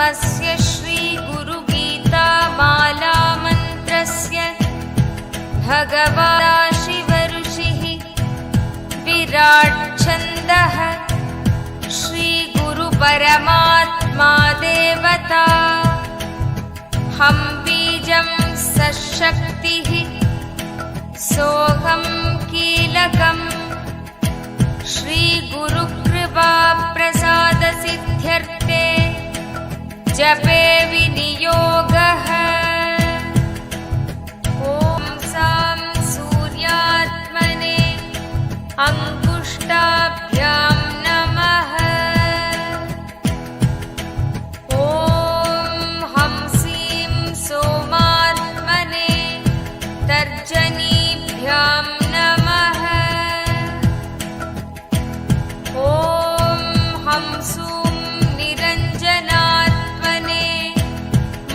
अस्य श्री गुरुगीता माला मन्त्रस्य भगवाशिव ऋषिः विराट् छन्दः श्री गुरु परमात्मा देवता हम बीजं सशक्तिः सोऽहं कीलकम् श्री गुरु कृपा प्रसाद सिद्ध्यर्थे जपे विनियोगः। ॐ सां सूर्यात्मने अंगुष्ठाभ्यां नमः। ॐ हंसीं सोमात्मने तर्जनीभ्यां नमः। ॐ हंसूं निरञ्जनात्मने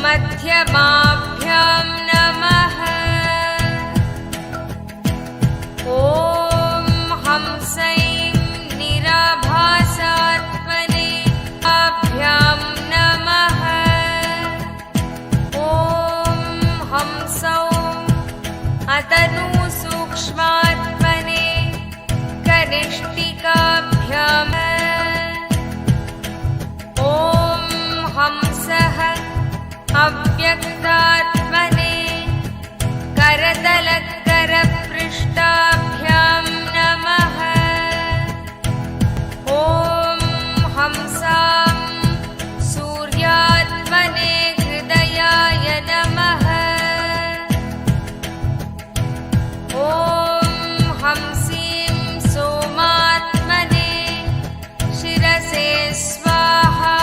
मध्यमाभ्यां नमः। ॐ हंसैं निराभासात्मने आभ्यां नमः। ॐ हंसौं अतनु सूक्ष्मात्मने कनिष्ठिकाभ्यां। ॐ हंसः अव्यक्तात्मने करतलकरपृष्ठाभ्यां नमः। ॐ हंसां सूर्यात्मने हृदयाय नमः। ॐ हंसीं सोमात्मने शिरसे स्वाहा।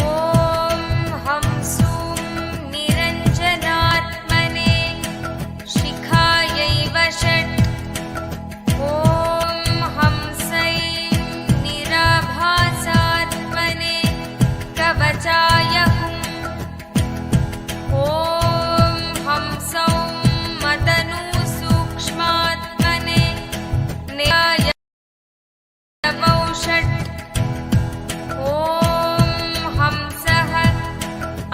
ॐ हंसूं निरञ्जनात्मने शिखायै वषट्। ॐ हंसैं निराभासात्मने कवचाय हुम्। ॐ हंसौं मतनु सूक्ष्मात्मने न्याय वौषट्। ॐ हंसः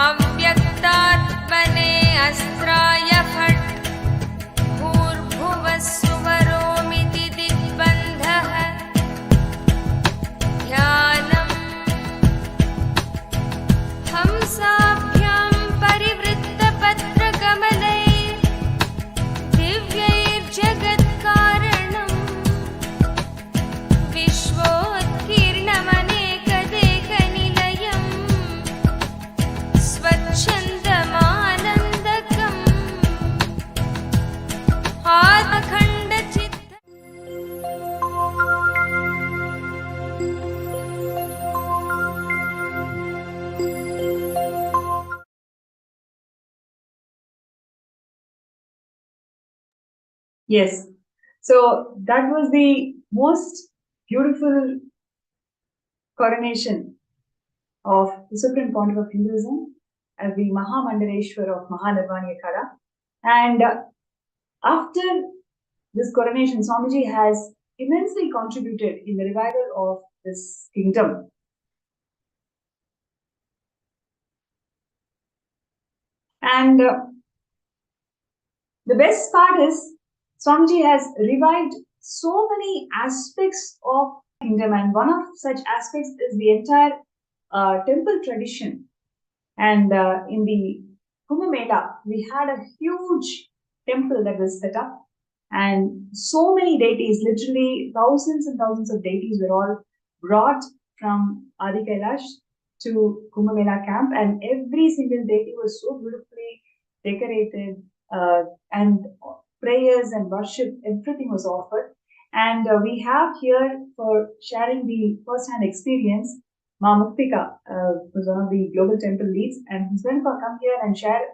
अव्यक्तात्मने अस्त्राय फट्। भूर्भुवः सुवरोमिति दिग्बन्धः। ध्यानम् हंसाभ्यां परिवृत्तपत्रकमलैः दिव्यैर्जगत्कारणम् विश्वोत्कीर्णमनेकदेकनिलयम् स्वच्छन्दमानन्दकम् आत्मखण्डचित्त। Yes. So that was the most beautiful coronation of the Supreme Pontiff of Hinduism as the Mahamandareshwar of Mahanirvaniya Kala. And after this coronation, Swamiji has immensely contributed in the revival of this kingdom. And the best part is Swamiji has revived so many aspects of the kingdom, and one of such aspects is the entire temple tradition. And in the Kumbh Mela, we had a huge temple that was set up, and so many deities, literally thousands and thousands of deities, were all brought from Adi Kailash to Kumbh Mela camp, and every single deity was so beautifully decorated, and prayers and worship, everything was offered. And we have here, for sharing the first-hand experience, Ma Muktika, who's one of the global temple leads, and who's going to come here and share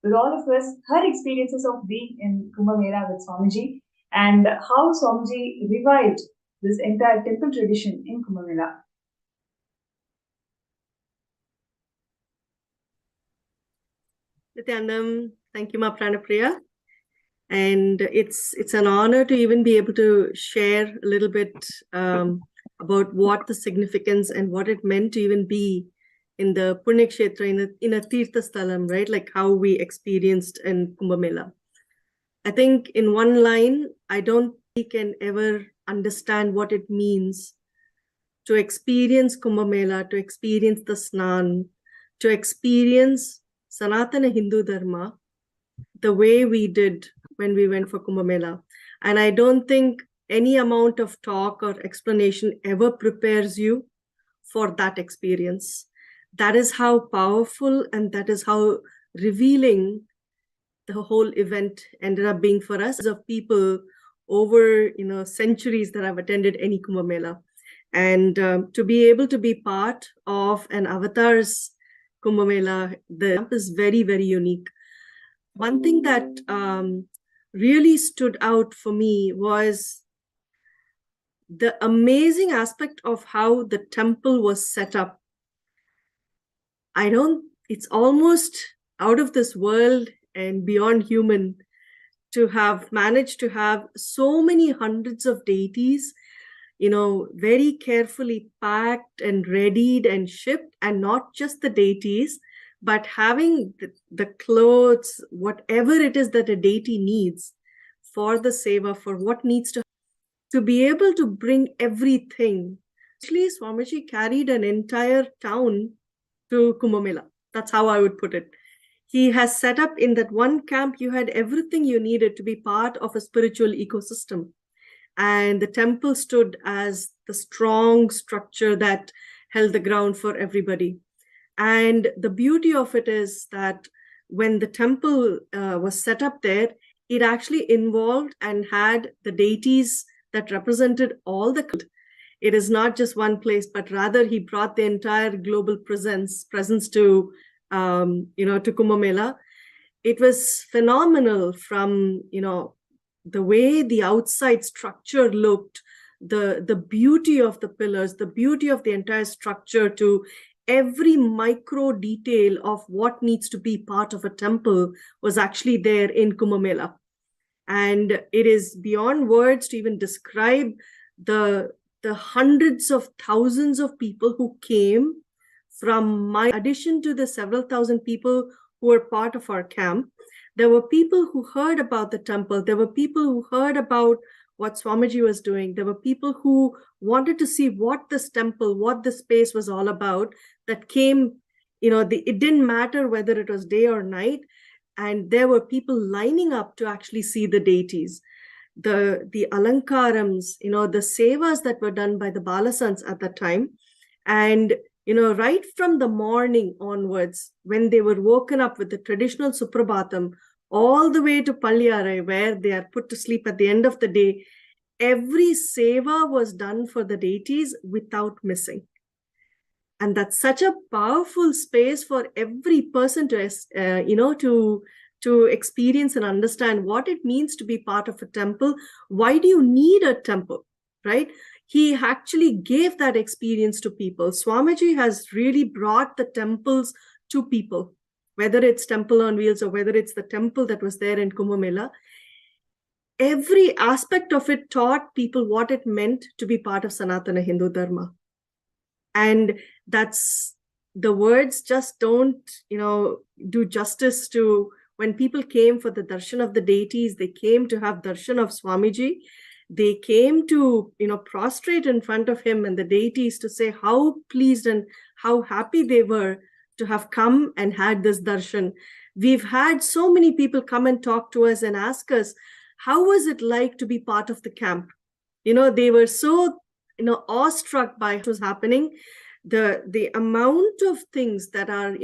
with all of us her experiences of being in Kumbh Mela with Swamiji, and how Swamiji revived this entire temple tradition in Kumbh Mela. Nithyananda, thank you, Ma Pranapriya. And it's an honor to even be able to share a little bit about what the significance and what it meant to even be in the Punya Kshetra, in a Tirtha Sthalam, right? Like how we experienced in Kumbh Mela. I think in one line, I don't think we can ever understand what it means to experience Kumbh Mela, to experience the Snan, to experience Sanatana Hindu Dharma the way we did when we went for Kumbh Mela. And I don't think any amount of talk or explanation ever prepares you for that experience. That is how powerful and that is how revealing the whole event ended up being for us, of people over centuries that have attended any Kumbh Mela. And to be able to be part of an avatar's Kumbh Mela, the camp is very, very unique. One thing that really stood out for me was the amazing aspect of how the temple was set up. It's almost out of this world and beyond human to have managed to have so many hundreds of deities, very carefully packed and readied and shipped, and not just the deities, but having the clothes, whatever it is that a deity needs for the seva, for what needs to be able to bring everything. Actually, Swamiji carried an entire town to Kumbh Mela. That's how I would put it. He has set up in that one camp, you had everything you needed to be part of a spiritual ecosystem. And the temple stood as the strong structure that held the ground for everybody. And the beauty of it is that when the temple was set up there, it actually involved and had the deities that represented all the. It is not just one place, but rather he brought the entire global presence to Kumbh Mela. It was phenomenal from, the way the outside structure looked, the beauty of the pillars, the beauty of the entire structure, to every micro detail of what needs to be part of a temple was actually there in Kumbh Mela. And it is beyond words to even describe the hundreds of thousands of people who came from my addition to the several thousand people who were part of our camp. There were people who heard about the temple. There were people who heard about what Swamiji was doing. There were people who wanted to see what this temple, what this space was all about, that came, it didn't matter whether it was day or night. And there were people lining up to actually see the deities. The alankarams, the sevas that were done by the balasants at that time. And, right from the morning onwards, when they were woken up with the traditional Suprabhatam, all the way to Palyarai, where they are put to sleep at the end of the day, every seva was done for the deities without missing. And that's such a powerful space for every person to experience and understand what it means to be part of a temple. Why do you need a temple, right? He actually gave that experience to people. Swamiji has really brought the temples to people, whether it's Temple on Wheels or whether it's the temple that was there in Kumbh Mela. Every aspect of it taught people what it meant to be part of Sanatana Hindu Dharma. And that's, the words just don't, do justice to when people came for the darshan of the deities. They came to have darshan of Swamiji. They came to, prostrate in front of him and the deities to say how pleased and how happy they were to have come and had this darshan. We've had so many people come and talk to us and ask us, how was it like to be part of the camp? They were so, awestruck by what was happening. The amount of things that are,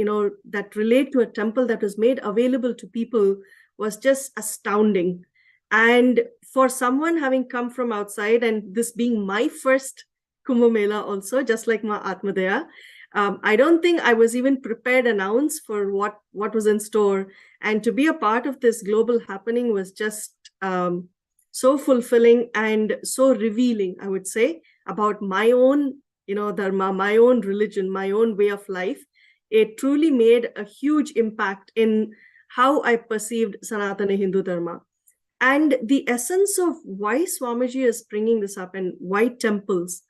that relate to a temple that was made available to people was just astounding. And for someone having come from outside, and this being my first Kumbh Mela also, just like my Atmadaya, I don't think I was even prepared an ounce for what was in store. And to be a part of this global happening was just so fulfilling and so revealing, I would say, about my own, dharma, my own religion, my own way of life. It truly made a huge impact in how I perceived Sanatana Hindu Dharma. And the essence of why Swamiji is bringing this up and why temples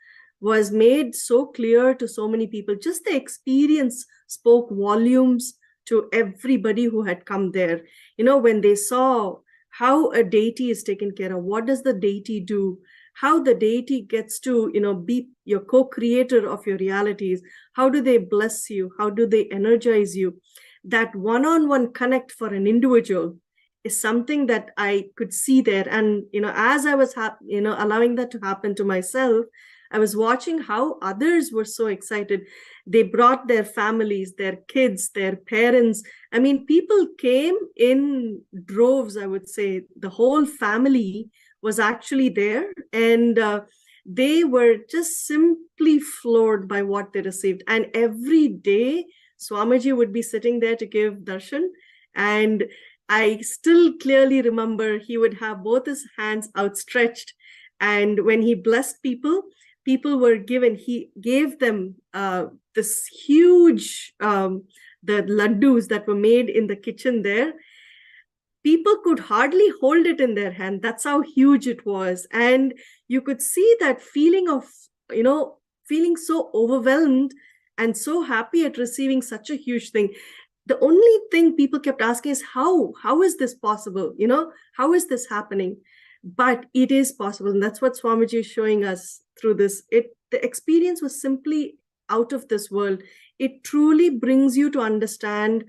was made so clear to so many people. Just the experience spoke volumes to everybody who had come there. When they saw how a deity is taken care of, what does the deity do, how the deity gets to, be your co-creator of your realities, how do they bless you, how do they energize you. That one-on-one connect for an individual is something that I could see there. And, as I was, allowing that to happen to myself, I was watching how others were so excited. They brought their families, their kids, their parents. I mean, people came in droves, I would say. The whole family was actually there. And they were just simply floored by what they received. And every day, Swamiji would be sitting there to give darshan. And I still clearly remember he would have both his hands outstretched. And when he blessed people, he gave them this huge, the laddus that were made in the kitchen there. People could hardly hold it in their hand. That's how huge it was. And you could see that feeling of, feeling so overwhelmed and so happy at receiving such a huge thing. The only thing people kept asking is how is this possible? How is this happening? But it is possible. And that's what Swamiji is showing us through this. The experience was simply out of this world. It truly brings you to understand,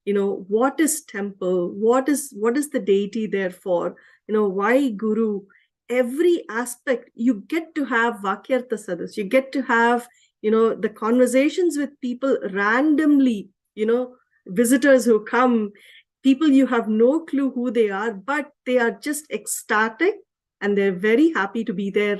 what is temple? What is the deity there for? Why guru? Every aspect, you get to have Vakyartha Sadhus. You get to have, the conversations with people randomly, visitors who come, people you have no clue who they are, but they are just ecstatic and they're very happy to be there,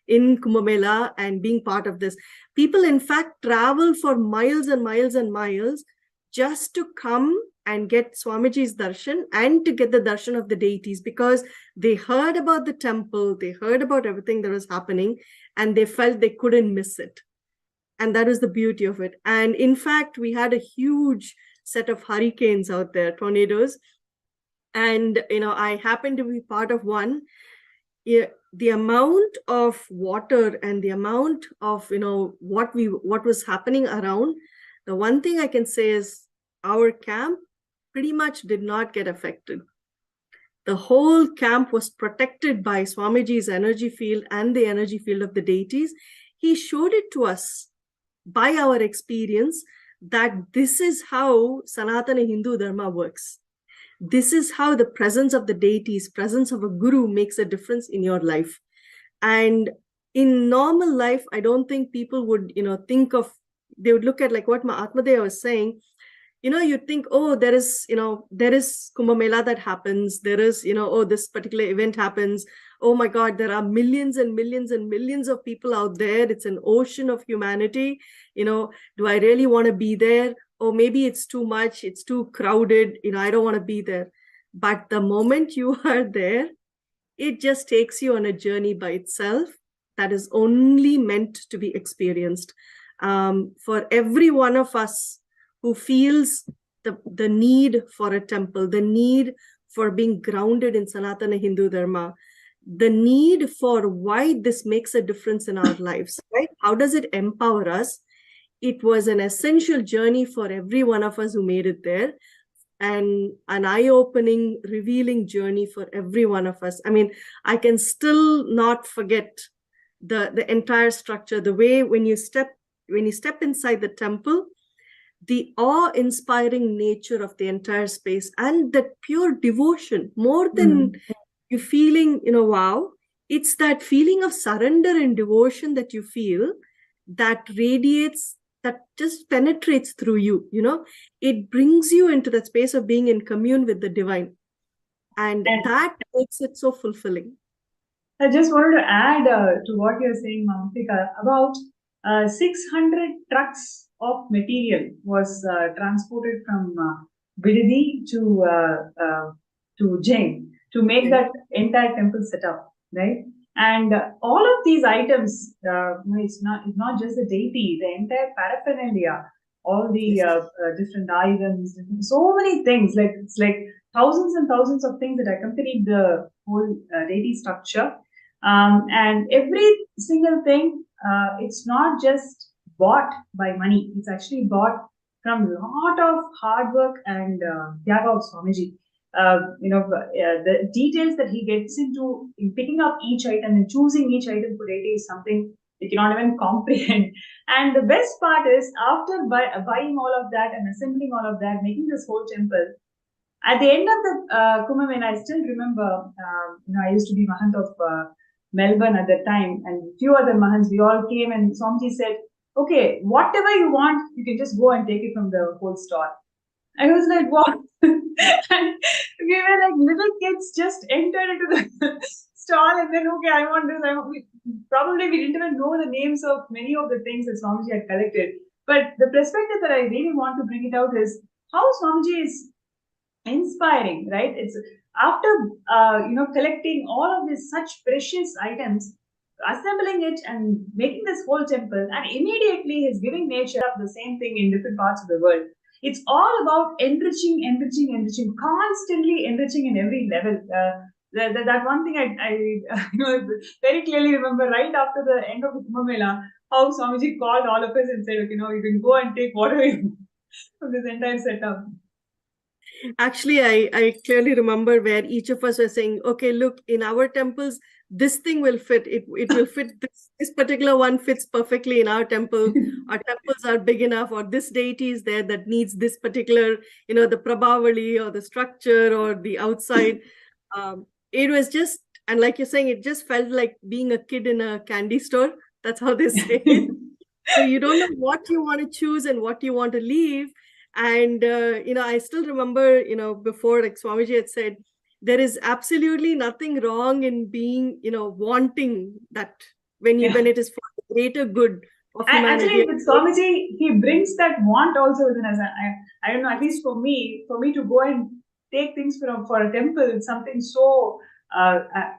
in Kumbh Mela and being part of this. People, in fact, travel for miles and miles and miles just to come and get Swamiji's darshan and to get the darshan of the deities, because they heard about the temple, they heard about everything that was happening, and they felt they couldn't miss it. And that is the beauty of it. And in fact, we had a huge set of hurricanes out there, tornadoes. And, I happened to be part of one. The amount of water and the amount of, what was happening around, the one thing I can say is our camp pretty much did not get affected. The whole camp was protected by Swamiji's energy field and the energy field of the deities. He showed it to us by our experience that this is how Sanatana Hindu Dharma works. This is how the presence of the deities, presence of a guru makes a difference in your life. And in normal life, I don't think people would, think of, they would look at like what Mahatma Deva was saying. You'd think, oh, there is Kumbh Mela that happens. There is, oh, this particular event happens. Oh my God, there are millions and millions and millions of people out there. It's an ocean of humanity. Do I really want to be there? Or maybe it's too much. It's too crowded. I don't want to be there. But the moment you are there, it just takes you on a journey by itself that is only meant to be experienced. For every one of us who feels the need for a temple, the need for being grounded in Sanatana Hindu Dharma, the need for why this makes a difference in our lives, right? How does it empower us? It was an essential journey for every one of us who made it there, and an eye-opening, revealing journey for every one of us. I mean, I can still not forget the entire structure, the way when you step inside the temple, the awe-inspiring nature of the entire space, and that pure devotion, more than you feeling, wow, it's that feeling of surrender and devotion that you feel that radiates, that just penetrates through you, it brings you into that space of being in commune with the divine. And that makes it so fulfilling. I just wanted to add to what you're saying, Mamtika, about 600 trucks of material was transported from Bidadi to Jain to make that entire temple set up, right? And all of these items, it's not just the deity, the entire paraphernalia, all the different items, so many things. Like it's like thousands and thousands of things that accompanied the whole deity structure, and every single thing it's not just bought by money. It's actually bought from a lot of hard work and tyaga of Swamiji. The details that he gets into in picking up each item and choosing each item for deity is something you cannot even comprehend. And the best part is, after buying all of that and assembling all of that, making this whole temple, at the end of the Kumbh Mela, I still remember, I used to be Mahant of Melbourne at that time, and few other Mahants, we all came and Swamiji said, okay, whatever you want, you can just go and take it from the whole store. I was like, what? And we were like little kids, just entered into the stall and then, okay, I want this. Probably we didn't even know the names of many of the things that Swamiji had collected. But the perspective that I really want to bring it out is how Swamiji is inspiring, right? It's after collecting all of these such precious items, assembling it and making this whole temple, and immediately he's giving nature the same thing in different parts of the world. It's all about enriching, constantly enriching in every level. That one thing I very clearly remember right after the end of the Kumbh Mela, how Swamiji called all of us and said, okay, you can go and take whatever you want from this entire setup. Actually, I clearly remember where each of us were saying, okay, look, in our temples, this thing will fit. It will fit. This particular one fits perfectly in our temple. Our temples are big enough, or this deity is there that needs this particular, the Prabhavali or the structure or the outside. It was just, and like you're saying, it just felt like being a kid in a candy store. That's how they say it. So you don't know what you want to choose and what you want to leave. And, I still remember, before, like Swamiji had said, there is absolutely nothing wrong in being, wanting that when it is for the greater good of humanity. Actually, with Swamiji, he brings that want also within us. I don't know, at least for me to go and take things for a temple, it's something so, I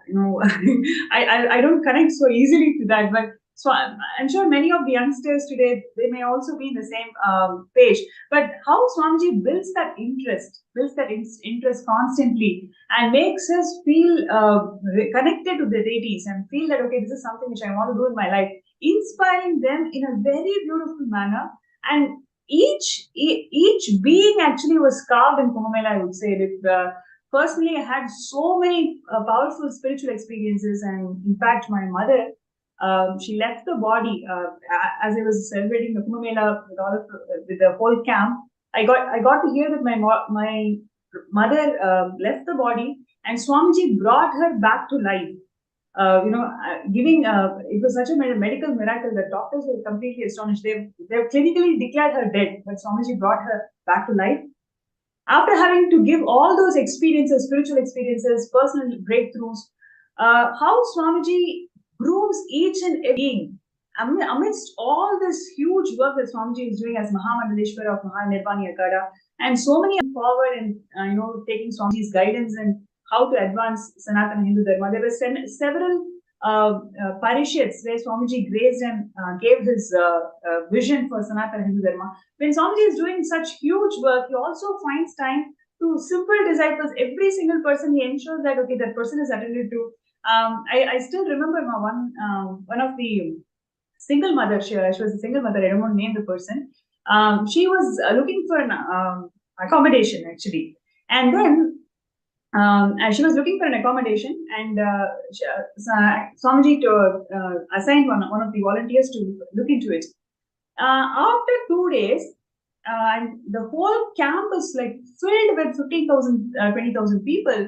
don't connect so easily to that. But so I'm sure many of the youngsters today, they may also be in the same page. But how Swamiji builds that interest constantly and makes us feel connected to the deities and feel that, okay, this is something which I want to do in my life, inspiring them in a very beautiful manner. And each being actually was carved in Kumbh Mela, I would say. Personally, I had so many powerful spiritual experiences, and in fact, my mother, she left the body as I was celebrating the Kumbh Mela with the whole camp. I got to hear that my mother left the body, and Swamiji brought her back to life. Giving it was such a medical miracle that doctors were completely astonished. They've clinically declared her dead, but Swamiji brought her back to life. After having to give all those experiences, spiritual experiences, personal breakthroughs, how Swamiji grooms each and every being amidst all this huge work that Swamiji is doing as Mahasadashiva of Mahanirvani Akada, and so many forward and taking Swamiji's guidance and how to advance Sanatana Hindu Dharma. There were several parishads where Swamiji grazed and gave his vision for Sanatana Hindu Dharma. When Swamiji is doing such huge work, he also finds time to simple disciples. Every single person, he ensures that, okay, that person is attended to. I still remember one of the single mother. She was a single mother. I don't want to name the person. She was looking for an accommodation, actually. And then she was looking for an accommodation, and Swamiji assigned one of the volunteers to look into it. After 2 days, and the whole camp is like filled with 15,000, 20,000 people.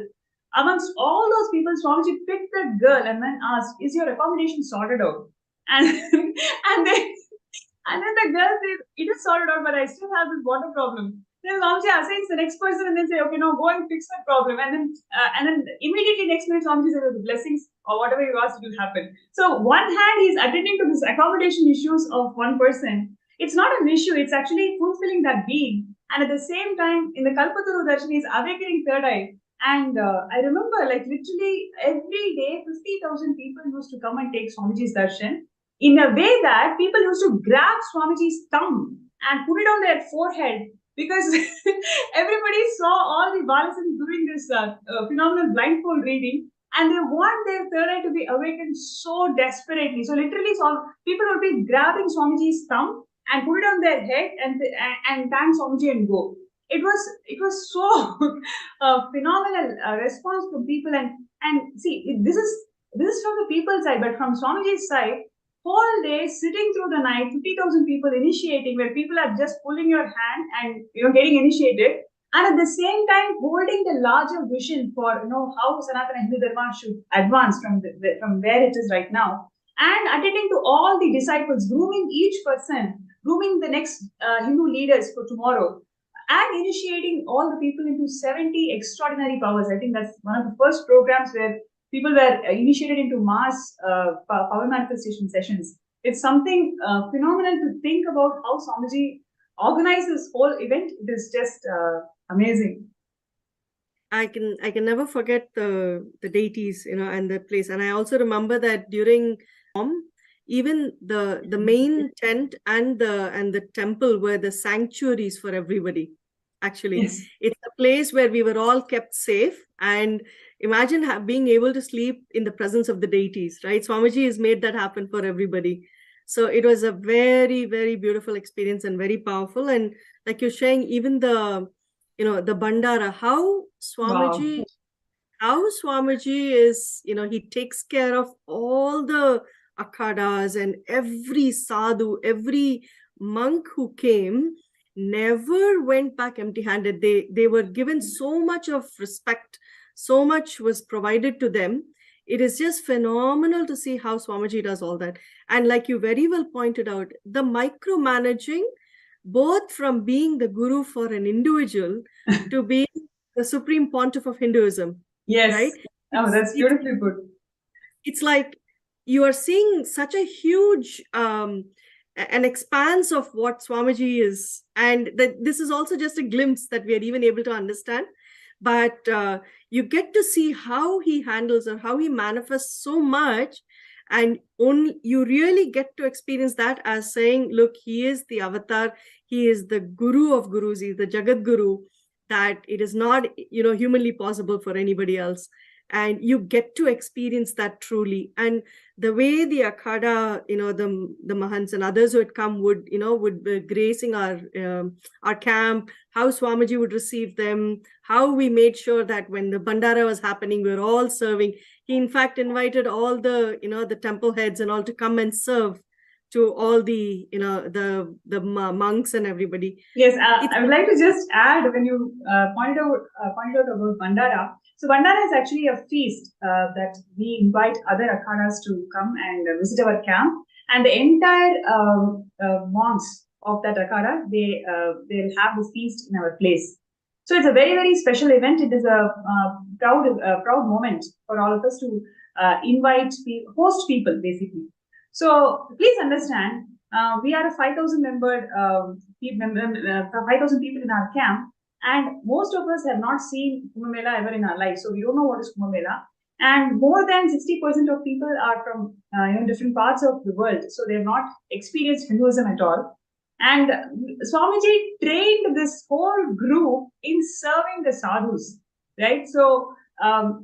Amongst all those people, Swamiji picked that girl and then asked, "Is your accommodation sorted out?" And and then the girl said, "It is sorted out, but I still have this water problem." Then Swamiji assigns the next person and then say, "Okay, now go and fix that problem." And then immediately next minute, Swamiji says, "The blessings or whatever you asked will happen." So one hand, he's attending to this accommodation issues of one person. It's not an issue; it's actually fulfilling that being. And at the same time, in the Kalpataru Darshan, he's awakening third eye. And I remember, like, literally every day, 50,000 people used to come and take Swamiji's darshan in a way that people used to grab Swamiji's thumb and put it on their forehead, because everybody saw all the Balasins doing this phenomenal blindfold reading. and they want their third eye to be awakened so desperately. So literally, people would be grabbing Swamiji's thumb and put it on their head and thank Swamiji and go. It was so phenomenal response from people, and see, this is from the people's side, but from Swamiji's side, whole day sitting through the night, 50,000 people initiating, where people are just pulling your hand and getting initiated, and at the same time holding the larger vision for how Sanatana Hindu Dharma should advance from where it is right now, and attending to all the disciples, grooming each person, grooming the next Hindu leaders for tomorrow, and initiating all the people into 70 extraordinary powers. I think that's one of the first programs where people were initiated into mass power manifestation sessions. It's something phenomenal to think about how Swamiji organized this whole event. It is just amazing. I can never forget the deities, and the place. And I also remember that during even the main tent and the temple were the sanctuaries for everybody. Actually, Yes. It's a place where we were all kept safe. And imagine being able to sleep in the presence of the deities, right? Swamiji has made that happen for everybody. So it was a very, very beautiful experience and very powerful. And like you're saying, even the Bandara, how Swamiji is, he takes care of all the akhadas, and every sadhu, every monk who came never went back empty-handed. They were given so much of respect, so much was provided to them. It is just phenomenal to see how Swamiji does all that. And like you very well pointed out, the micromanaging, both from being the guru for an individual to being the supreme pontiff of Hinduism. Yes. Right? Oh, that's beautifully put. It's like you are seeing such a huge an expanse of what Swamiji is. And this is also just a glimpse that we are even able to understand. But you get to see how he handles or how he manifests so much. And you really get to experience that as saying, look, he is the avatar. He is the guru of gurus. He's the Jagat Guru, that it is not, humanly possible for anybody else. And you get to experience that truly. And the way the Akhada, the Mahants and others who had come would be gracing our camp, how Swamiji would receive them, how we made sure that when the Bandara was happening, we were all serving. He in fact invited all the, the temple heads and all to come and serve to all the, the monks and everybody. Yes, I would like to just add, when you pointed out about Bandara. So Bandara is actually a feast that we invite other akhadas to come and visit our camp, and the entire monks of that akhada, they'll have the feast in our place. So it's a very, very special event. It is a proud moment for all of us to host people, basically. So please understand, we are a 5,000 member, 5,000 people in our camp, and most of us have not seen Kumbh Mela ever in our life, so we don't know what is Kumbh Mela. And more than 60% of people are from different parts of the world, so they have not experienced Hinduism at all. And Swamiji trained this whole group in serving the sadhus, right? So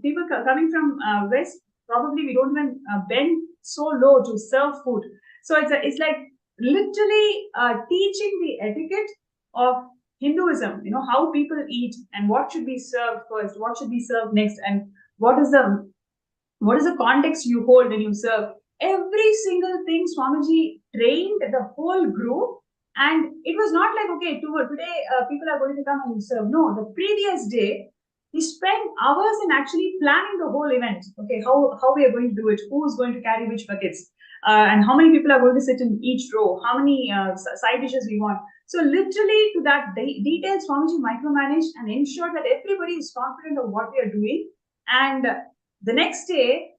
people coming from West, probably we don't even bend so low to serve food. So it's like literally teaching the etiquette of Hinduism, how people eat and what should be served first, what should be served next, and what is the context you hold when you serve. Every single thing Swamiji trained the whole group, and it was not like, okay, today people are going to come and serve. No, the previous day, he spent hours in actually planning the whole event. Okay, how we are going to do it, who is going to carry which buckets, and how many people are going to sit in each row, how many side dishes we want. So literally to that detail, Swamiji micromanaged and ensured that everybody is confident of what we are doing. And the next day,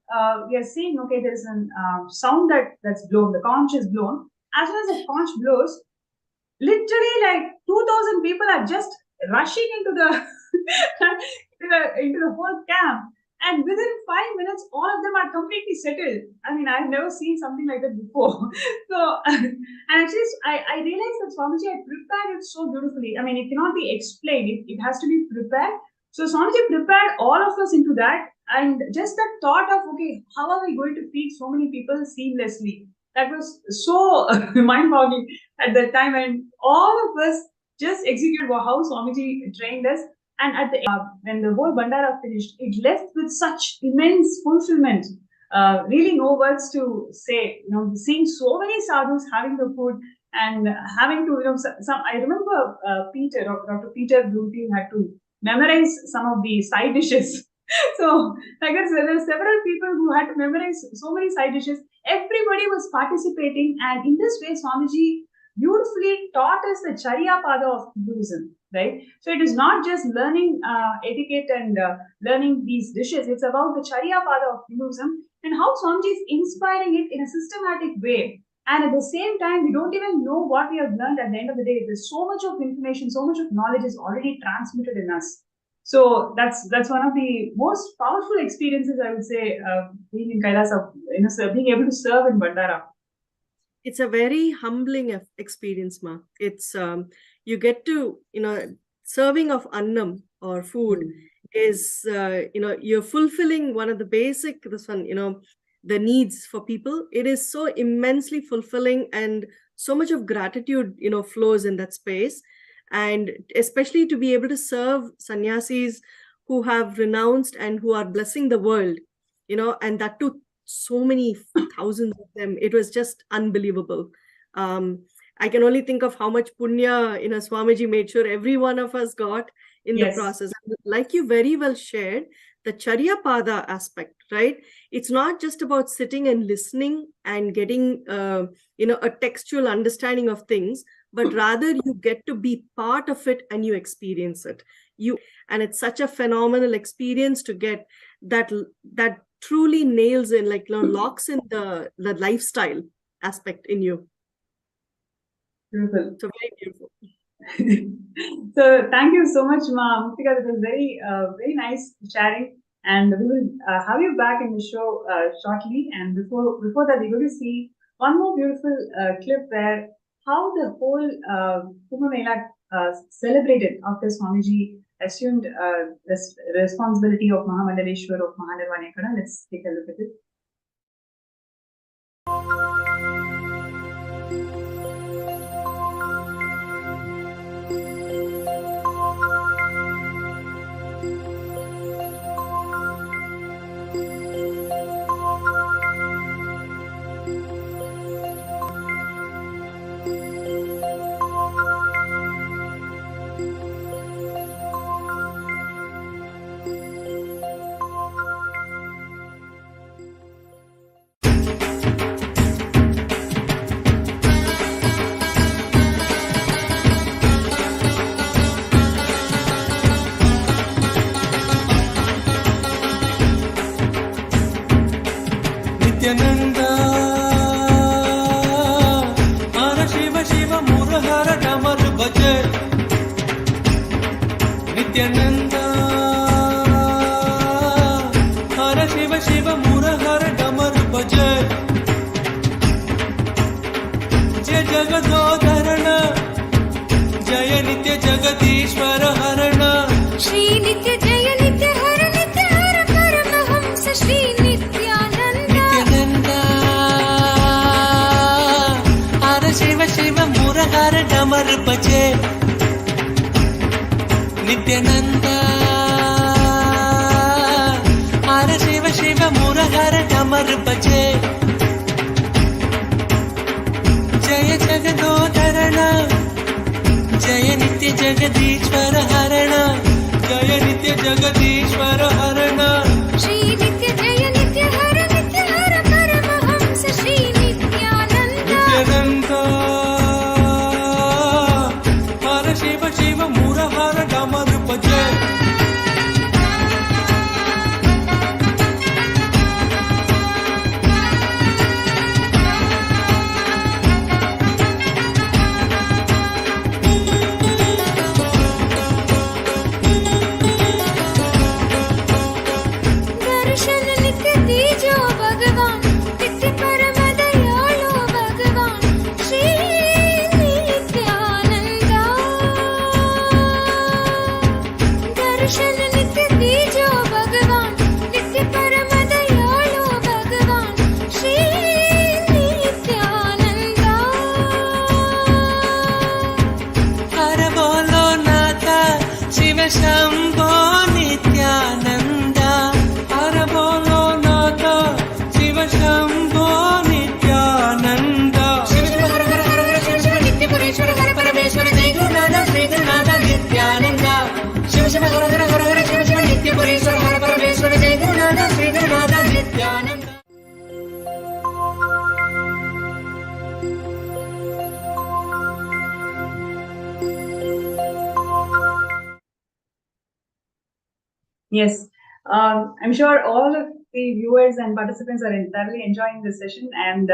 we are seeing, okay, there is a sound that's blown, the conch is blown. As soon as the conch blows, literally like 2,000 people are just rushing into the into the whole camp, and within 5 minutes all of them are completely settled. I mean, I've never seen something like that before. So and actually I realized that Swamiji had prepared it so beautifully. I mean, it cannot be explained. It has to be prepared So Swamiji prepared all of us into that, and just the thought of, okay, how are we going to feed so many people seamlessly? That was so mind-boggling at that time, and all of us just executed how Swamiji trained us. And at the when the whole Bandara finished, it left with such immense fulfillment. Really, no words to say. Seeing so many sadhus having the food and having to, some. I remember Dr. Peter Blumenthal had to memorize some of the side dishes. So I guess there were several people who had to memorize so many side dishes. Everybody was participating, and in this way, Swamiji beautifully taught us the Charya Pada of Hinduism, right? So it is not just learning etiquette and learning these dishes. It's about the Charya Pada of Hinduism and how Swamiji is inspiring it in a systematic way. And at the same time, we don't even know what we have learned at the end of the day. There's so much of information, so much of knowledge is already transmitted in us. So that's one of the most powerful experiences, I would say, being in Kailasa, being able to serve in Bandara. It's a very humbling experience, Ma. It's you get to, serving of annam or food is, you're fulfilling one of the basic, the needs for people. It is so immensely fulfilling, and so much of gratitude, flows in that space. And especially to be able to serve sannyasis who have renounced and who are blessing the world, and that too, so many thousands of them. It was just unbelievable. I can only think of how much punya, Swamiji made sure every one of us got in the process. Like you very well shared, the Charya Pada aspect, right? It's not just about sitting and listening and getting, a textual understanding of things, but rather you get to be part of it and you experience it. And it's such a phenomenal experience to get that truly nails in, locks in the lifestyle aspect in you. Beautiful. So very beautiful. So thank you so much, Ma Murthy. It was very, very nice sharing, and we will have you back in the show shortly. And before that, we're going to see one more beautiful clip where how the whole Kumbh Mela celebrated after Swamiji assumed the responsibility of Mahamadaleshwar of Mahanirvanekana. Let's take a look at it. Nithyananda, Hara Shiva Shiva Murahara Damar Bhaje. Nithyananda, Hara Shiva Shiva Murahara Damar Bhaje. Jai Jagadodharana, Jaya Nitya Jagadishwara Harana. Shri Nitya Jaya Nitya Hara Nitya Hara Paramahamsa Shri Shiva Shiva Murahara Damar Bhaje. Nithyananda, Hara Shiva Shiva Murahara Damar Bhaje. Jaya Jagadodharana, Jaya Nitya Jagadishwara Harana. Jaya Nitya Jagadishwara Harana. Shri Nitya Jaya Nitya Hara Nitya Hara Paramahamsa Shri Nithyananda, Hara Shiva Shiva Murahara Damar Bhaje. Shambho Nityanand हर बोलो नाथ शिव शम्भो नित्यानन्द शिव शिव हर हर हर हर शिव शिव नित्य पुरेश्वर हर परमेश्वर जय गुरुनाथ श्री गुरुनाथ नित्यानन्द शिव शिव हर हर हर हर शिव शिव नित्य पुरेश्वर हर परमेश्वर जय Gurunath Shri Gurunath Nityanand. Yes, I'm sure all of the viewers and participants are thoroughly enjoying this session, and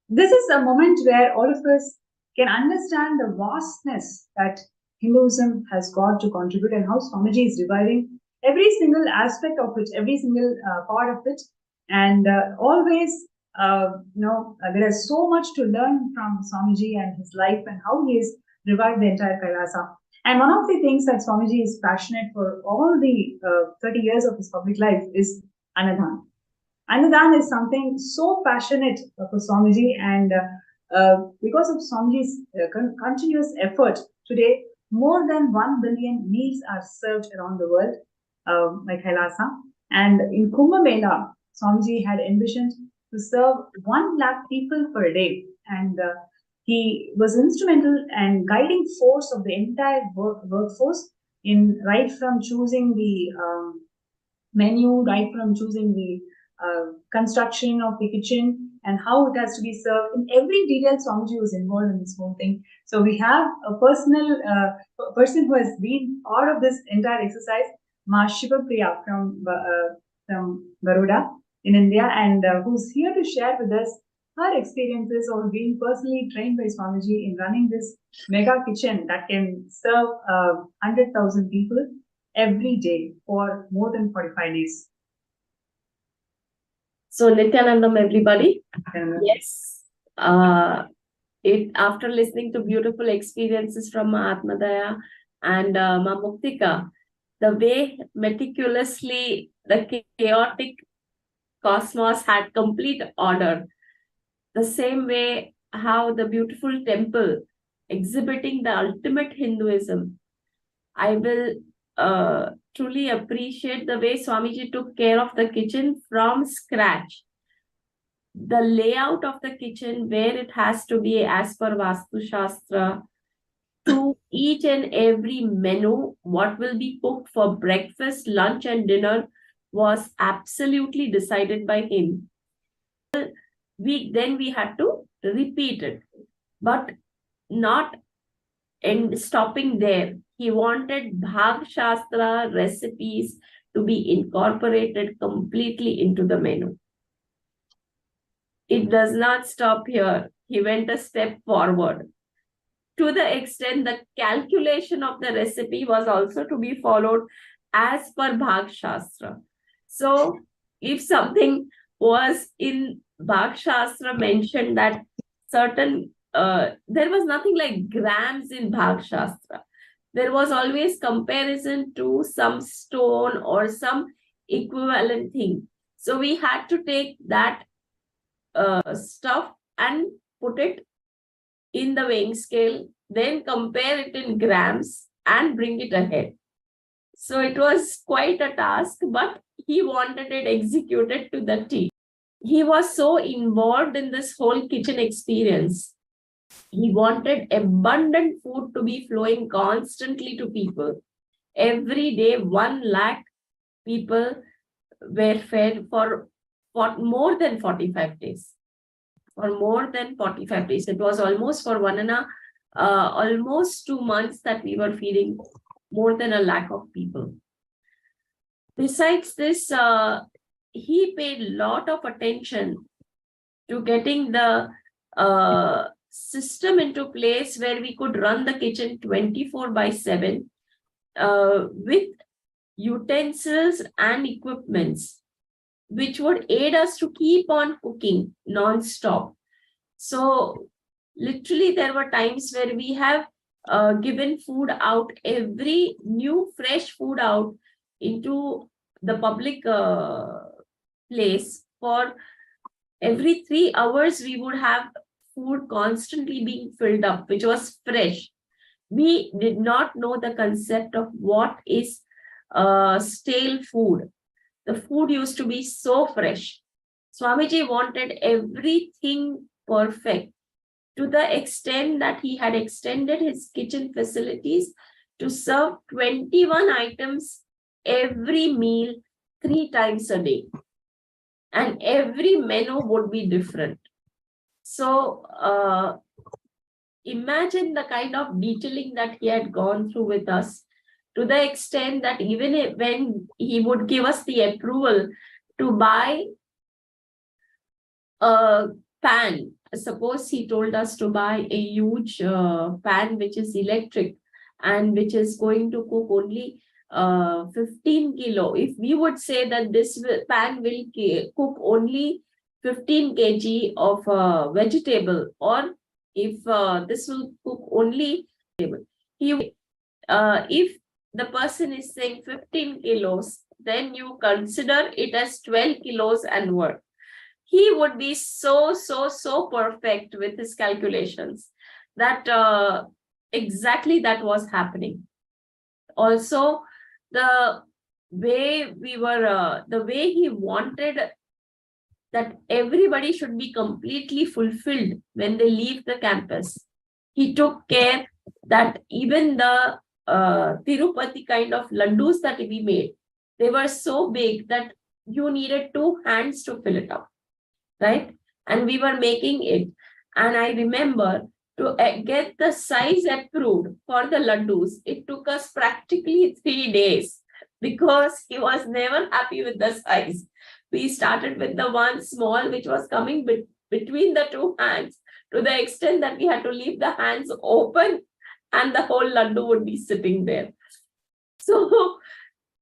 this is a moment where all of us can understand the vastness that Hinduism has got to contribute, and how Swamiji is reviving every single aspect of it, every single part of it, and always, there is so much to learn from Swamiji and his life, and how he has revived the entire Kailasa. And one of the things that Swamiji is passionate for all the 30 years of his public life is Annadan. Annadan is something so passionate for Swamiji, and because of Swamiji's continuous effort, today more than 1 billion meals are served around the world, like Kailasa. And in Kumbh Mela, Swamiji had envisioned to serve 1 lakh people per day, and he was instrumental and guiding force of the entire workforce, in right from choosing the menu, right from choosing the construction of the kitchen, and how it has to be served. In every detail, Swamiji was involved in this whole thing. So we have a personal person who has been part of this entire exercise, Mahasadashiva from Baroda in India, and who's here to share with us her experiences of being personally trained by Swamiji in running this mega kitchen that can serve 100,000 people every day for more than 45 days. So Nithyanandam, everybody. Yes. After listening to beautiful experiences from Mahatmadaya and Ma Muktika, the way meticulously the chaotic cosmos had complete order, the same way how the beautiful temple exhibiting the ultimate Hinduism, I will truly appreciate the way Swamiji took care of the kitchen from scratch. The layout of the kitchen, where it has to be as per Vastu Shastra, to each and every menu, what will be cooked for breakfast, lunch and dinner, was absolutely decided by him. We had to repeat it, but not stopping there. He wanted Bhag Shastra recipes to be incorporated completely into the menu. It does not stop here. He went a step forward, to the extent the calculation of the recipe was also to be followed as per Bhag Shastra. So if something was in Bhag Shastra mentioned that certain, there was nothing like grams in Bhag Shastra. There was always comparison to some stone or some equivalent thing. So we had to take that stuff and put it in the weighing scale, then compare it in grams and bring it ahead. So it was quite a task, but he wanted it executed to the T. He was so involved in this whole kitchen experience. He wanted abundant food to be flowing constantly to people. Every day, 1 lakh people were fed for more than 45 days. For more than 45 days. It was almost for almost 2 months that we were feeding more than 1 lakh of people. Besides this, he paid a lot of attention to getting the system into place where we could run the kitchen 24/7 with utensils and equipments which would aid us to keep on cooking non-stop. So literally there were times where we have given food out, every new fresh food out into the public place. For every 3 hours we would have food constantly being filled up, which was fresh. We did not know the concept of what is stale food. The food used to be so fresh. Swamiji wanted everything perfect, to the extent that he had extended his kitchen facilities to serve 21 items every meal 3 times a day. And every menu would be different. So imagine the kind of detailing that he had gone through with us, to the extent that even when he would give us the approval to buy a pan, suppose he told us to buy a huge pan which is electric and which is going to cook only 15 kilo. If we would say that this pan will cook only 15 kg of vegetable, or if this will cook only if the person is saying 15 kilos, then you consider it as 12 kilos and what. He would be so perfect with his calculations that exactly that was happening. Also, the way he wanted that everybody should be completely fulfilled when they leave the campus. He took care that even the Tirupati kind of laddus that we made, they were so big that you needed 2 hands to fill it up, right? And we were making it. And I remember to get the size approved for the laddus, it took us practically 3 days, because he was never happy with the size. We started with the one small which was coming between the 2 hands, to the extent that we had to leave the hands open and the whole laddu would be sitting there. So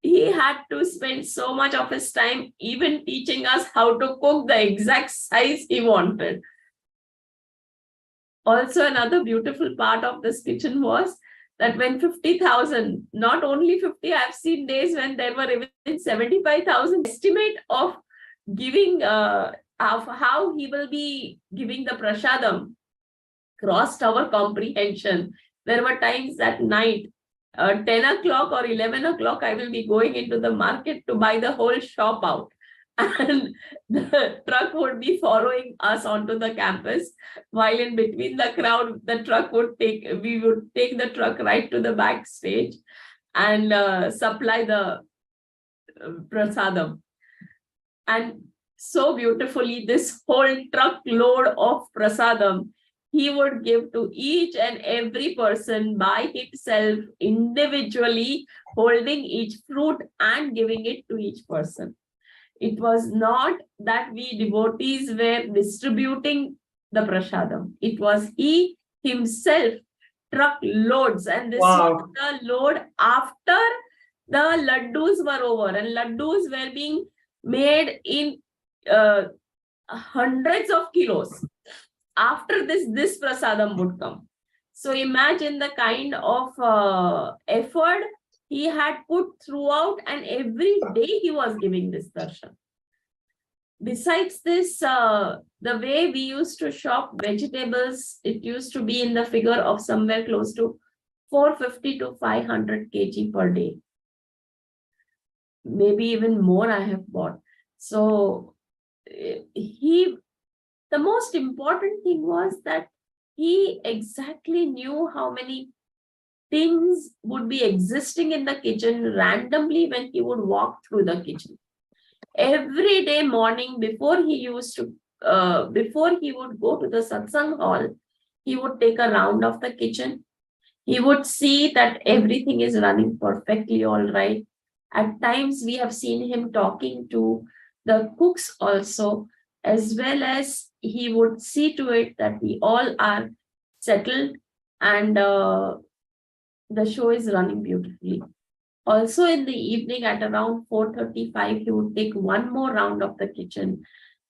he had to spend so much of his time even teaching us how to cook the exact size he wanted. Also, another beautiful part of this kitchen was that when 50,000, not only 50, I've seen days when there were even 75,000 estimate of giving, of how he will be giving the prasadam crossed our comprehension. There were times at night, 10 o'clock or 11 o'clock, I will be going into the market to buy the whole shop out. And the truck would be following us onto the campus, while in between the crowd, we would take the truck right to the backstage and supply the prasadam. And so beautifully, this whole truckload of prasadam he would give to each and every person by himself, individually, holding each fruit and giving it to each person. It was not that we devotees were distributing the prasadam. It was he himself, truckloads. And this was the load after the laddus were over. And laddus were being made in hundreds of kilos. After this prasadam would come. So imagine the kind of effort he had put throughout, and every day he was giving this darshan. Besides this, the way we used to shop vegetables, it used to be in the figure of somewhere close to 450 to 500 kg per day. Maybe even more I have bought. So the most important thing was that he exactly knew how many things would be existing in the kitchen randomly when he would walk through the kitchen. Every day morning, before he would go to the satsang hall, he would take a round of the kitchen. He would see that everything is running perfectly all right. At times, we have seen him talking to the cooks also, as well as he would see to it that we all are settled and the show is running beautifully. Also in the evening at around 4:35, he would take one more round of the kitchen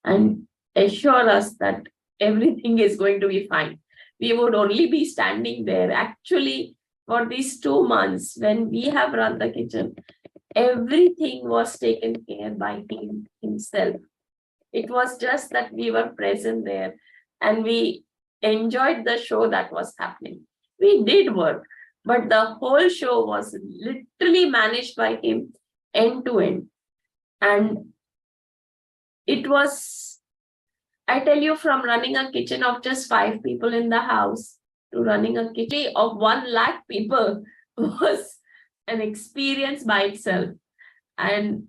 and assure us that everything is going to be fine. We would only be standing there. Actually, for these 2 months, when we have run the kitchen, everything was taken care by him himself. It was just that we were present there and we enjoyed the show that was happening. We did work, but the whole show was literally managed by him end to end. And it was, I tell you, from running a kitchen of just 5 people in the house to running a kitchen of 1 lakh people was an experience by itself. And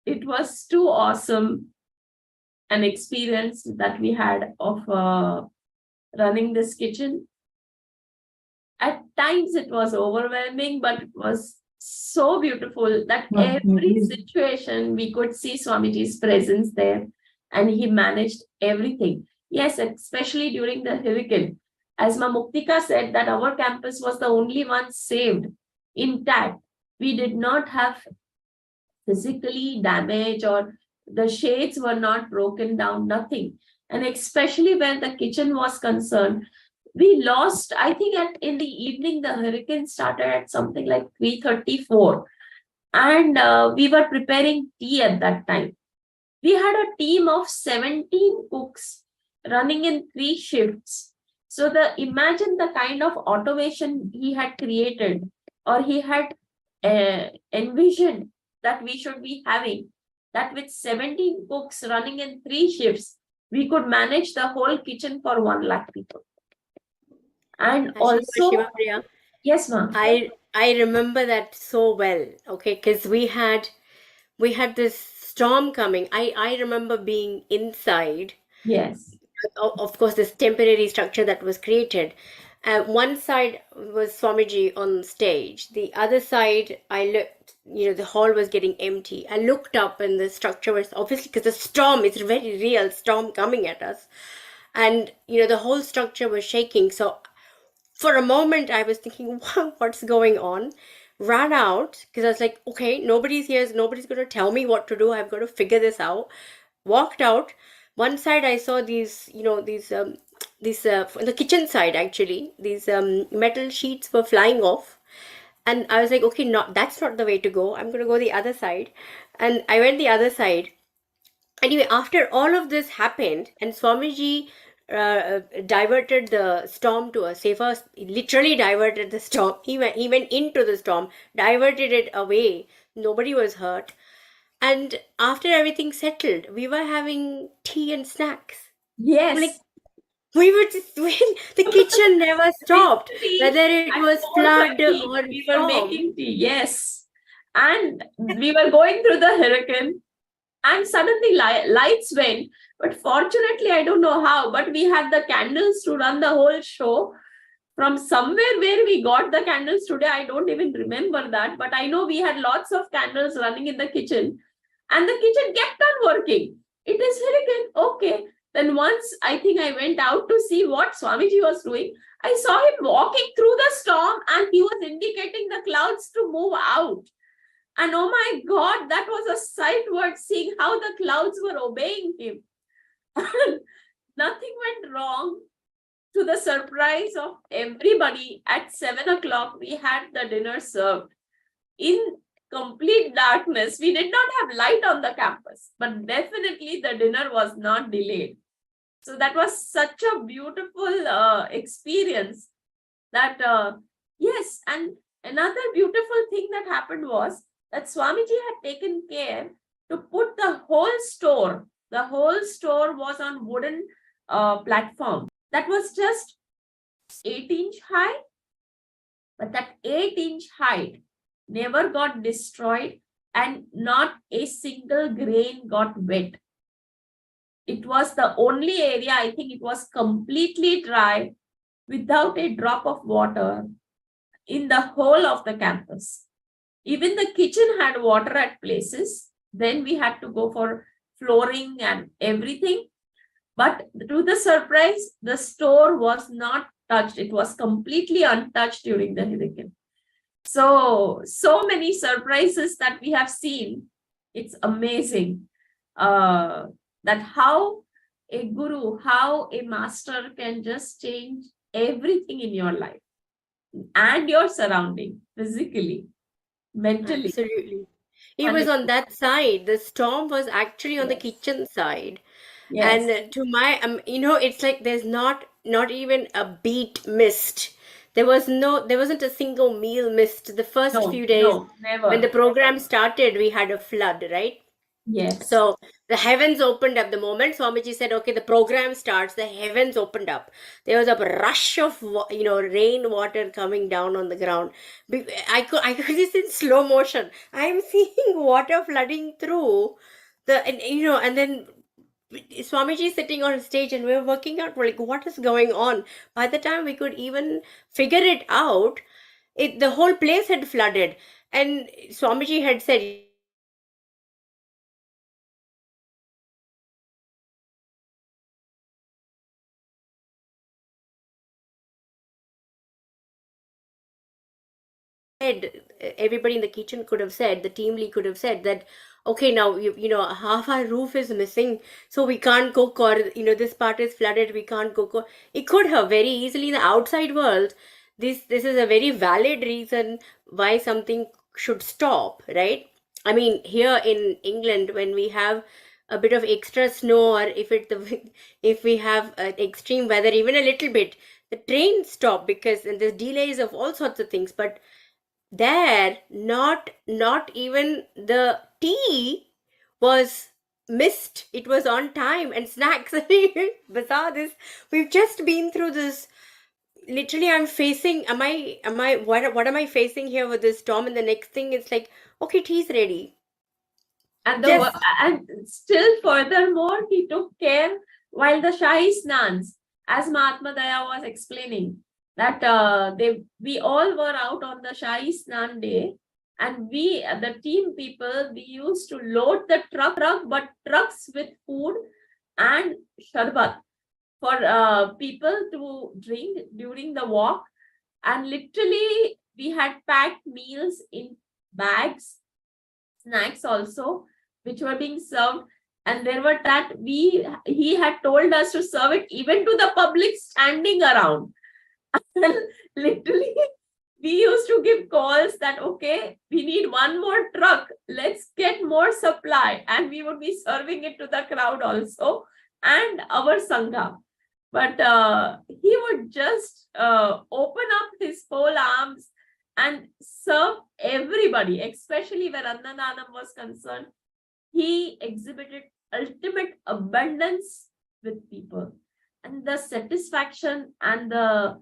it was too awesome an experience that we had of running this kitchen. At times it was overwhelming, but it was so beautiful that every situation we could see Swamiji's presence there, and he managed everything. Yes, especially during the hurricane. As Ma Muktika said, that our campus was the only one saved, intact. We did not have physically damage, or the shades were not broken down, nothing. And especially when the kitchen was concerned, we lost, I think in the evening, the hurricane started at something like 3:34. And we were preparing tea at that time. We had a team of 17 cooks running in 3 shifts. So imagine the kind of automation he had created, or he had envisioned that we should be having, that with 17 cooks running in 3 shifts, we could manage the whole kitchen for 1 lakh people. And also, Shiva Priya, yes, ma'am. I remember that so well. Okay, because we had this storm coming. I remember being inside. Yes. Of course, this temporary structure that was created. One side was Swamiji on stage. The other side, I looked, the hall was getting empty. I looked up and the structure was obviously, because the storm, it's a very real storm coming at us. And, the whole structure was shaking. So for a moment, I was thinking, wow, what's going on? Ran out because I was like, okay, nobody's here. Nobody's going to tell me what to do. I've got to figure this out. Walked out. One side, I saw these, on the kitchen side, actually, these metal sheets were flying off. And I was like, okay, that's not the way to go. I'm going to go the other side. And I went the other side. Anyway, after all of this happened, and Swamiji diverted the storm to a safer, literally diverted the storm. He went into the storm, diverted it away. Nobody was hurt. And after everything settled, we were having tea and snacks. Yes. Like, we were just, the kitchen never stopped, whether it was flood or we were making tea. Yes. And we were going through the hurricane, and suddenly lights went. But fortunately, I don't know how, but we had the candles to run the whole show. From somewhere where we got the candles today, I don't even remember that. But I know we had lots of candles running in the kitchen. And the kitchen kept on working. It is hurricane. Okay. Then once I think I went out to see what Swamiji was doing, I saw him walking through the storm, and he was indicating the clouds to move out. And oh my God, that was a sight worth seeing, how the clouds were obeying him. Nothing went wrong. To the surprise of everybody, at 7 o'clock, we had the dinner served in complete darkness. We did not have light on the campus, but definitely the dinner was not delayed. So that was such a beautiful experience that, yes. And another beautiful thing that happened was that Swamiji had taken care to put the whole store was on wooden platform that was just 8-inch high, but that 8-inch height never got destroyed, and not a single grain got wet. It was the only area, I think it was completely dry, without a drop of water in the whole of the campus. Even the kitchen had water at places. Then we had to go for flooring and everything. But to the surprise, the store was not touched. It was completely untouched during the hurricane. So many surprises that we have seen. It's amazing that how a guru, how a master can just change everything in your life and your surrounding, physically, mentally. Absolutely. He was on that side. The storm was actually on the Yes. kitchen side. Yes. And to my, it's like there's not not even a beat missed. There wasn't a single meal missed. The first No, few days no, when the never. program started, we had a flood, right? Yes. So the heavens opened up the moment Swamiji said, okay, the program starts, the heavens opened up. There was a rush of, rain water coming down on the ground. I could this in slow motion. I'm seeing water flooding through and then Swamiji sitting on stage and we were working out, we're like, what is going on? By the time we could even figure it out, the whole place had flooded. And Swamiji had said, everybody in the kitchen could have said, the team lead could have said that, okay, now half our roof is missing, so we can't cook, or this part is flooded, we can't cook. It could have very easily in the outside world. This is a very valid reason why something should stop, right? I mean, here in England, when we have a bit of extra snow, or if we have extreme weather, even a little bit, the trains stop because and there's delays of all sorts of things. But there, not even the tea was missed. It was on time, and snacks. Bizarre. We've just been through this. Literally, I'm facing. What am I facing here with this storm? And the next thing, it's like, okay, tea's ready. And Just and still furthermore, he took care while the Shahi Snans, as Mahatma Daya was explaining, that we all were out on the Shahi Snan day, and we, the team people, we used to load the trucks with food and sharbat for people to drink during the walk. And literally, we had packed meals in bags, snacks also, which were being served. And there were that he had told us to serve it even to the public standing around. Literally, we used to give calls that, okay, we need one more truck, let's get more supply, and we would be serving it to the crowd also and our sangha. But he would just open up his whole arms and serve everybody, especially where Annadhanam was concerned. He exhibited ultimate abundance with people, and the satisfaction and the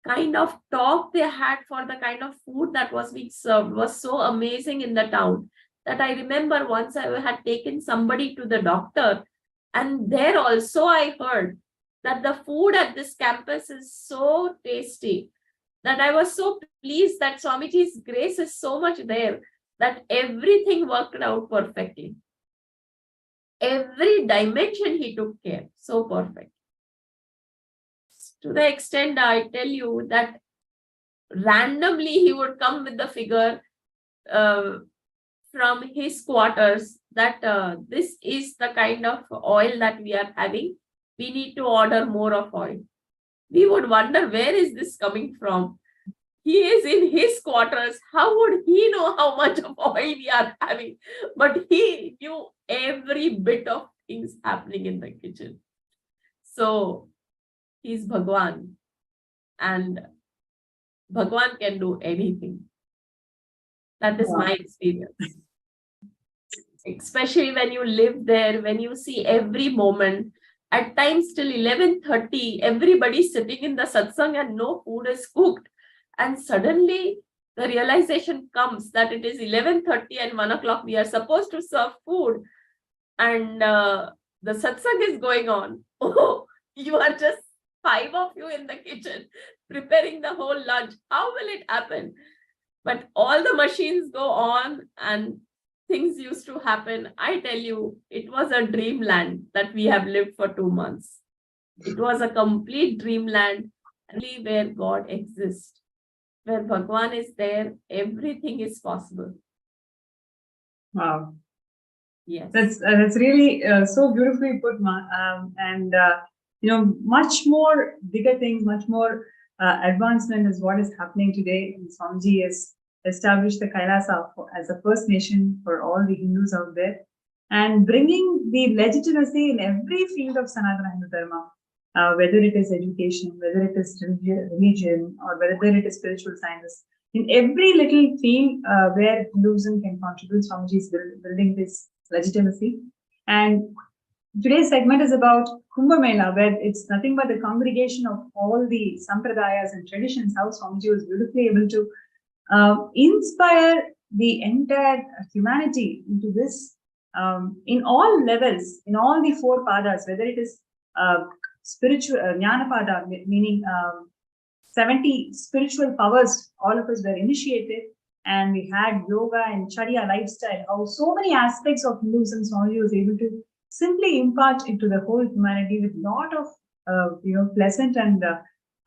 kind of talk they had for the kind of food that was being served was so amazing in the town that I remember once I had taken somebody to the doctor, and there also I heard that the food at this campus is so tasty that I was so pleased that Swamiji's grace is so much there that everything worked out perfectly. Every dimension he took care, so perfect. To the extent I tell you that randomly he would come with the figure from his quarters that this is the kind of oil that we are having. We need to order more of oil. We would wonder, where is this coming from? He is in his quarters. How would he know how much of oil we are having? But he knew every bit of things happening in the kitchen. So he's Bhagwan, and Bhagwan can do anything. That is my experience. Especially when you live there, when you see every moment. At times till 11:30, everybody's sitting in the satsang and no food is cooked. And suddenly the realization comes that it is 11:30 and 1 o'clock. We are supposed to serve food. And the satsang is going on. Oh, you are just 5 of you in the kitchen preparing the whole lunch. How will it happen? But all the machines go on and things used to happen. I tell you, it was a dreamland that we have lived for 2 months. It was a complete dreamland, only where God exists. Where Bhagwan is there, everything is possible. Wow. Yes. That's really so beautifully put, much more bigger things, much more advancement is what is happening today. And Swamiji has established the Kailasa as a First Nation for all the Hindus out there, and bringing the legitimacy in every field of Sanatana Hindu Dharma. whether it is education, whether it is religion, or whether it is spiritual sciences. In every little field where Hinduism can contribute, Swamiji is building this legitimacy. And today's segment is about Kumbh Mela, where it's nothing but the congregation of all the sampradayas and traditions, how Swamiji was beautifully able to inspire the entire humanity into this in all levels, in all the four padas, whether it is spiritual Jnana Pada, meaning 70 spiritual powers, all of us were initiated, and we had yoga and Charya lifestyle, how so many aspects of Hinduism Swamiji was able to simply impart into the whole humanity with lot of pleasant and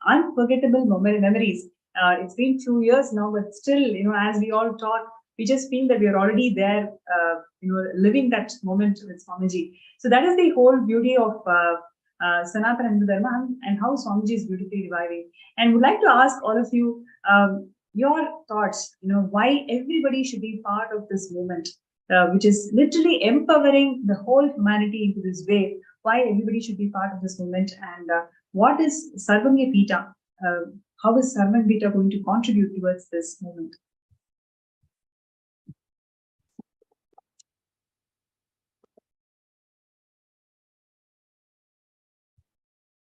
unforgettable memories. It's been 2 years now, but still, as we all talk, we just feel that we are already there, living that moment with Swamiji. So that is the whole beauty of Sanatana Hindu Dharma and how Swamiji is beautifully reviving. And would like to ask all of you your thoughts, why everybody should be part of this movement, which is literally empowering the whole humanity into this way, why everybody should be part of this movement, and what is Sarvanya Pita? How is Sarvanya Pita going to contribute towards this movement?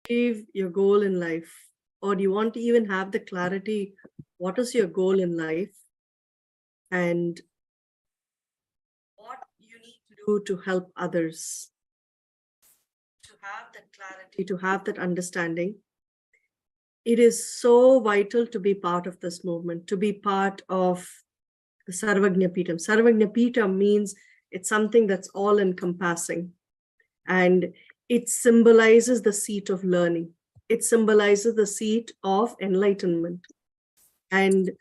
Achieve your goal in life, or you want to even have the clarity, what is your goal in life and what you need to do to help others, to have that clarity, to have that understanding. It is so vital to be part of this movement, to be part of the Sarvagnya Pitam. Sarvagnya Pitam means it's something that's all encompassing, and it symbolizes the seat of learning. It symbolizes the seat of enlightenment. And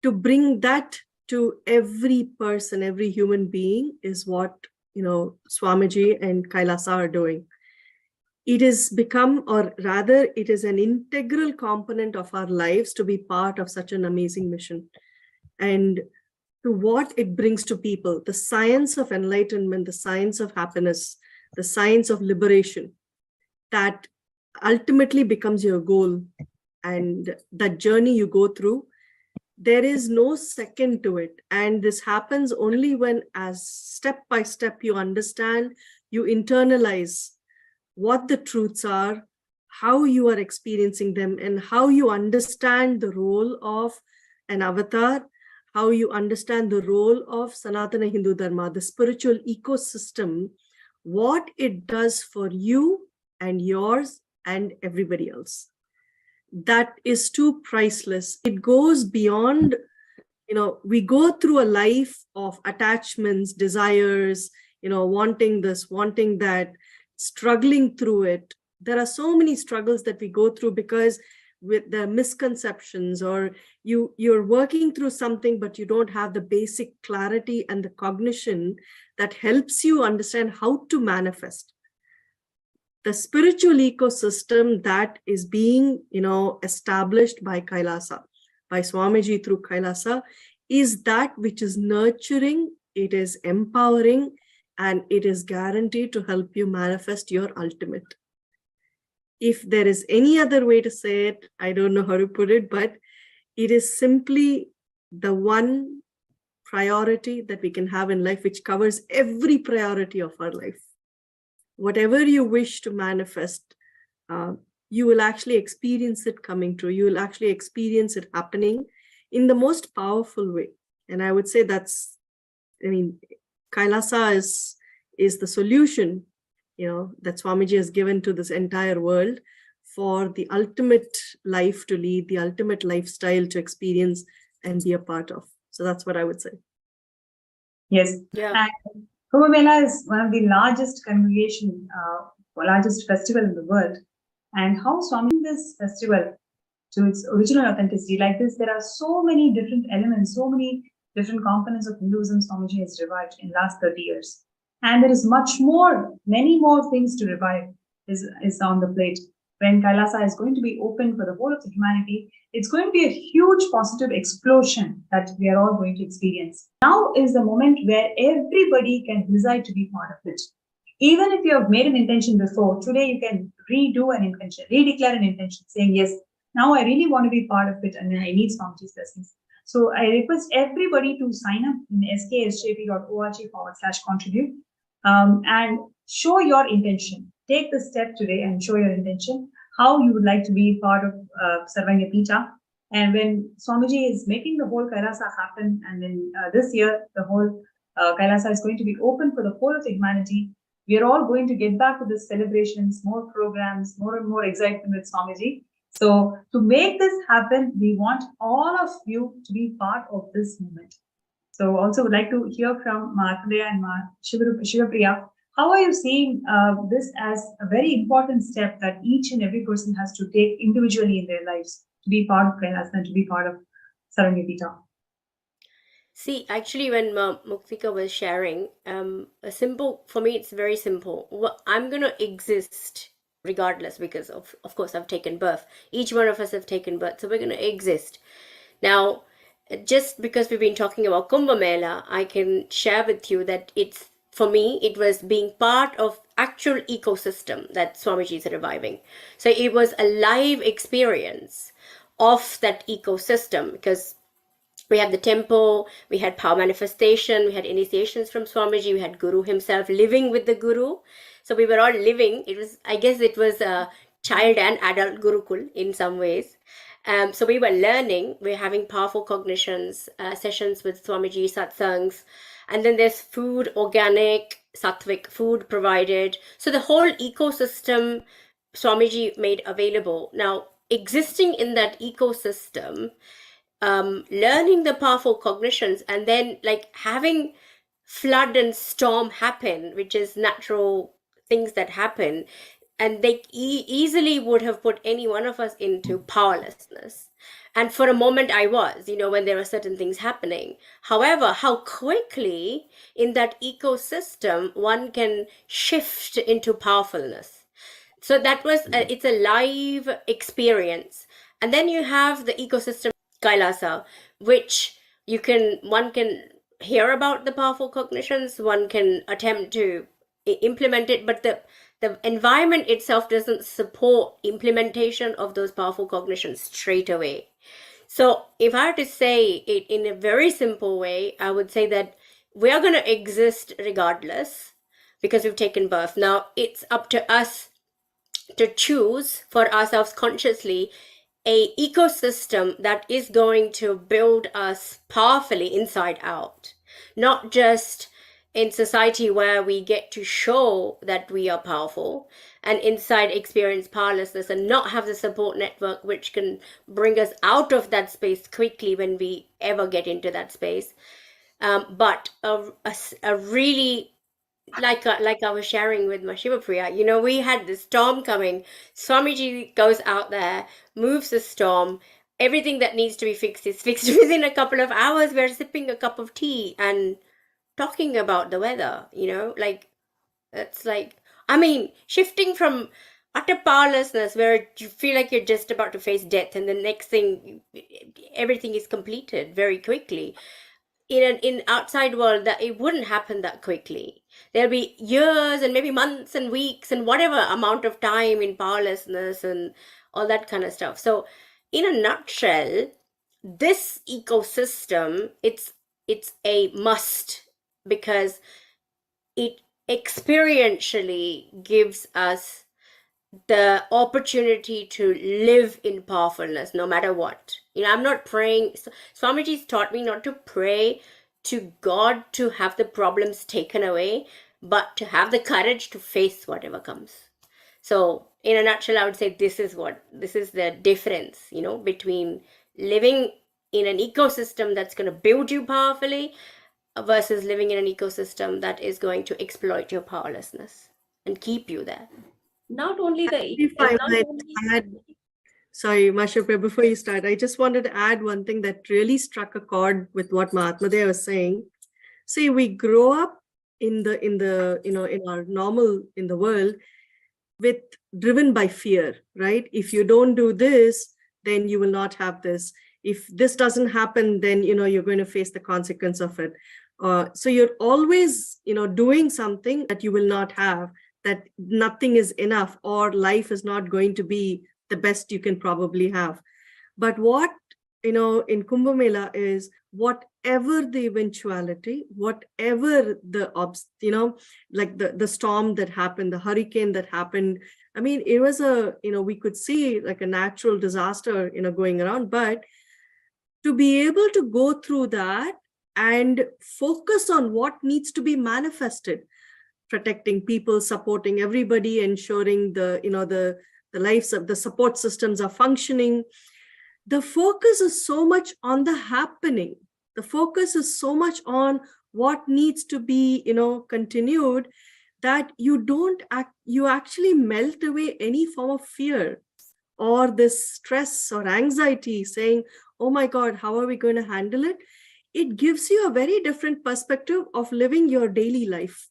to bring that to every person, every human being is what, Swamiji and Kailasa are doing. It has become, or rather, it is an integral component of our lives to be part of such an amazing mission. And to what it brings to people, the science of enlightenment, the science of happiness, the science of liberation, that ultimately becomes your goal. And that journey you go through, there is no second to it. And this happens only when, as step by step, you understand, you internalize what the truths are, how you are experiencing them, and how you understand the role of an avatar, how you understand the role of Sanatana Hindu Dharma, the spiritual ecosystem, what it does for you and yours and everybody else. That is too priceless. It goes beyond, we go through a life of attachments, desires, wanting this, wanting that, struggling through it. There are so many struggles that we go through because with the misconceptions, or you're working through something, but you don't have the basic clarity and the cognition that helps you understand how to manifest. The spiritual ecosystem that is being, established by Kailasa, by Swamiji through Kailasa, is that which is nurturing, it is empowering, and it is guaranteed to help you manifest your ultimate. If there is any other way to say it, I don't know how to put it, but it is simply the one priority that we can have in life, which covers every priority of our life. Whatever you wish to manifest, you will actually experience it coming true. You will actually experience it happening in the most powerful way. And I would say Kailasa is the solution, that Swamiji has given to this entire world for the ultimate life to lead, the ultimate lifestyle to experience and be a part of. So that's what I would say. Yes. Yeah. And Kumbh Mela is one of the largest congregation, largest festival in the world. And how Swami this festival to its original authenticity, like this, there are so many different elements, so many different components of Hinduism Swamiji has revived in last 30 years. And there is many more things to revive is on the plate. When Kailasa is going to be open for the whole of the humanity, it's going to be a huge positive explosion that we are all going to experience. Now is the moment where everybody can decide to be part of it. Even if you have made an intention before, today you can redo an intention, redeclare an intention, saying, yes, now I really want to be part of it and I need Swamiji's blessings. So I request everybody to sign up in sksjp.org/contribute and show your intention. Take the step today and show your intention, how you would like to be part of Sarvanya Pita. And when Swamiji is making the whole Kailasa happen, and then this year, the whole Kailasa is going to be open for the whole of humanity, we are all going to get back to the celebrations, more programs, more and more excitement with Swamiji. So to make this happen, we want all of you to be part of this movement. So also would like to hear from Mahasadashiva and Shivapriya. How are you seeing this as a very important step that each and every person has to take individually in their lives to be part of Kailasa and to be part of Sarvanya Pita? See, actually, when Muktika was sharing, for me, it's very simple. I'm going to exist regardless, because of course, I've taken birth. Each one of us have taken birth, so we're going to exist. Now, just because we've been talking about Kumbh Mela, I can share with you that for me, it was being part of actual ecosystem that Swamiji is reviving. So it was a live experience of that ecosystem, because we had the temple, we had power manifestation, we had initiations from Swamiji, we had Guru himself living with the Guru. So we were all living. I guess it was a child and adult Gurukul in some ways. So we were learning, we're having powerful cognitions, sessions with Swamiji, satsangs, and then there's food, organic, sattvic food provided. So the whole ecosystem Swamiji made available. Now, existing in that ecosystem, learning the powerful cognitions, and then like having flood and storm happen, which is natural things that happen, and they easily would have put any one of us into powerlessness. And for a moment I was, when there are certain things happening. However, how quickly in that ecosystem one can shift into powerfulness. So that was it's a live experience. And then you have the ecosystem Kailasa, which one can hear about the powerful cognitions, one can attempt to implement it, but the environment itself doesn't support implementation of those powerful cognitions straight away. So if I were to say it in a very simple way, I would say that we are going to exist regardless, because we've taken birth. Now it's up to us to choose for ourselves consciously a ecosystem that is going to build us powerfully inside out, not just in society where we get to show that we are powerful and inside experience powerlessness and not have the support network which can bring us out of that space quickly when we ever get into that space. But a really, like I was sharing with my Shivapriya, we had this storm coming. Swamiji goes out there, moves the storm. Everything that needs to be fixed is fixed within a couple of hours. We're sipping a cup of tea and talking about the weather, it's like, shifting from utter powerlessness where you feel like you're just about to face death, and the next thing, everything is completed very quickly. In an outside world, that it wouldn't happen that quickly. There'll be years and maybe months and weeks and whatever amount of time in powerlessness and all that kind of stuff. So in a nutshell, this ecosystem, it's a must, because it experientially gives us the opportunity to live in powerfulness no matter what. I'm not praying. Swamiji's taught me not to pray to God to have the problems taken away, but to have the courage to face whatever comes. So in a nutshell, I would say this is the difference, between living in an ecosystem that's going to build you powerfully versus living in an ecosystem that is going to exploit your powerlessness and keep you there. Not only If I might add, sorry, Masha, before you start, I just wanted to add one thing that really struck a chord with what Mahatma was saying. See, we grow up in our normal, in the world, driven by fear, right? If you don't do this, then you will not have this. If this doesn't happen, then you're going to face the consequence of it. So you're always doing something that you will not have, that nothing is enough or life is not going to be the best you can probably have. But what, in Kumbh Mela is whatever the eventuality, whatever the, like the storm that happened, the hurricane that happened. I mean, it was we could see like a natural disaster, going around, but to be able to go through that and focus on what needs to be manifested, protecting people, supporting everybody, ensuring the lives of the support systems are functioning. The focus is so much on the happening. The focus is so much on what needs to be, continued, that you actually melt away any form of fear or this stress or anxiety, saying, oh my God, how are we going to handle it? It gives you a very different perspective of living your daily life.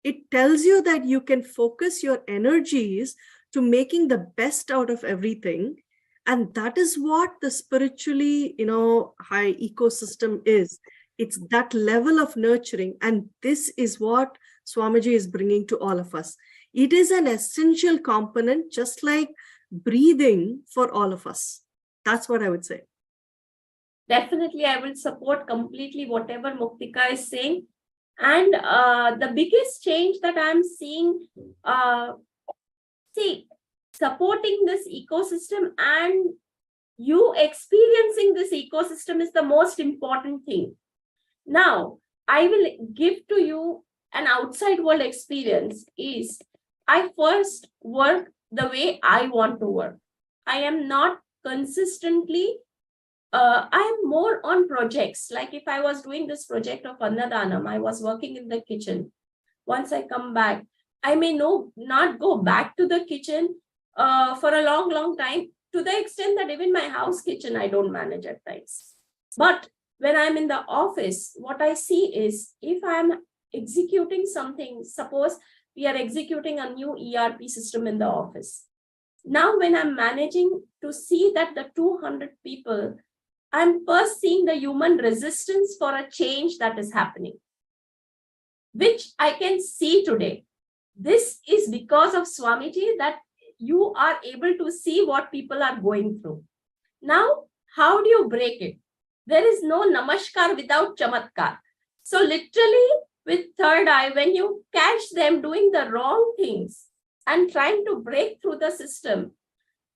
It tells you that you can focus your energies to making the best out of everything. And that is what the spiritually, high ecosystem is. It's that level of nurturing. And this is what Swamiji is bringing to all of us. It is an essential component, just like breathing, for all of us. That's what I would say. Definitely, I will support completely whatever Muktika is saying. And the biggest change that I'm seeing, supporting this ecosystem and you experiencing this ecosystem is the most important thing. Now, I will give to you an outside world experience. Is I first work the way I want to work. I am not consistently, I'm more on projects. Like if I was doing this project of Annadanam, I was working in the kitchen. Once I come back, I may not go back to the kitchen for a long, long time, to the extent that even my house kitchen, I don't manage at times. But when I'm in the office, what I see is if I'm executing something, suppose we are executing a new ERP system in the office. Now, when I'm managing to see that the 200 people, I'm first seeing the human resistance for a change that is happening, which I can see today. This is because of Swamiji, that you are able to see what people are going through. Now, how do you break it? There is no namaskar without chamatkar. So literally with third eye, when you catch them doing the wrong things and trying to break through the system,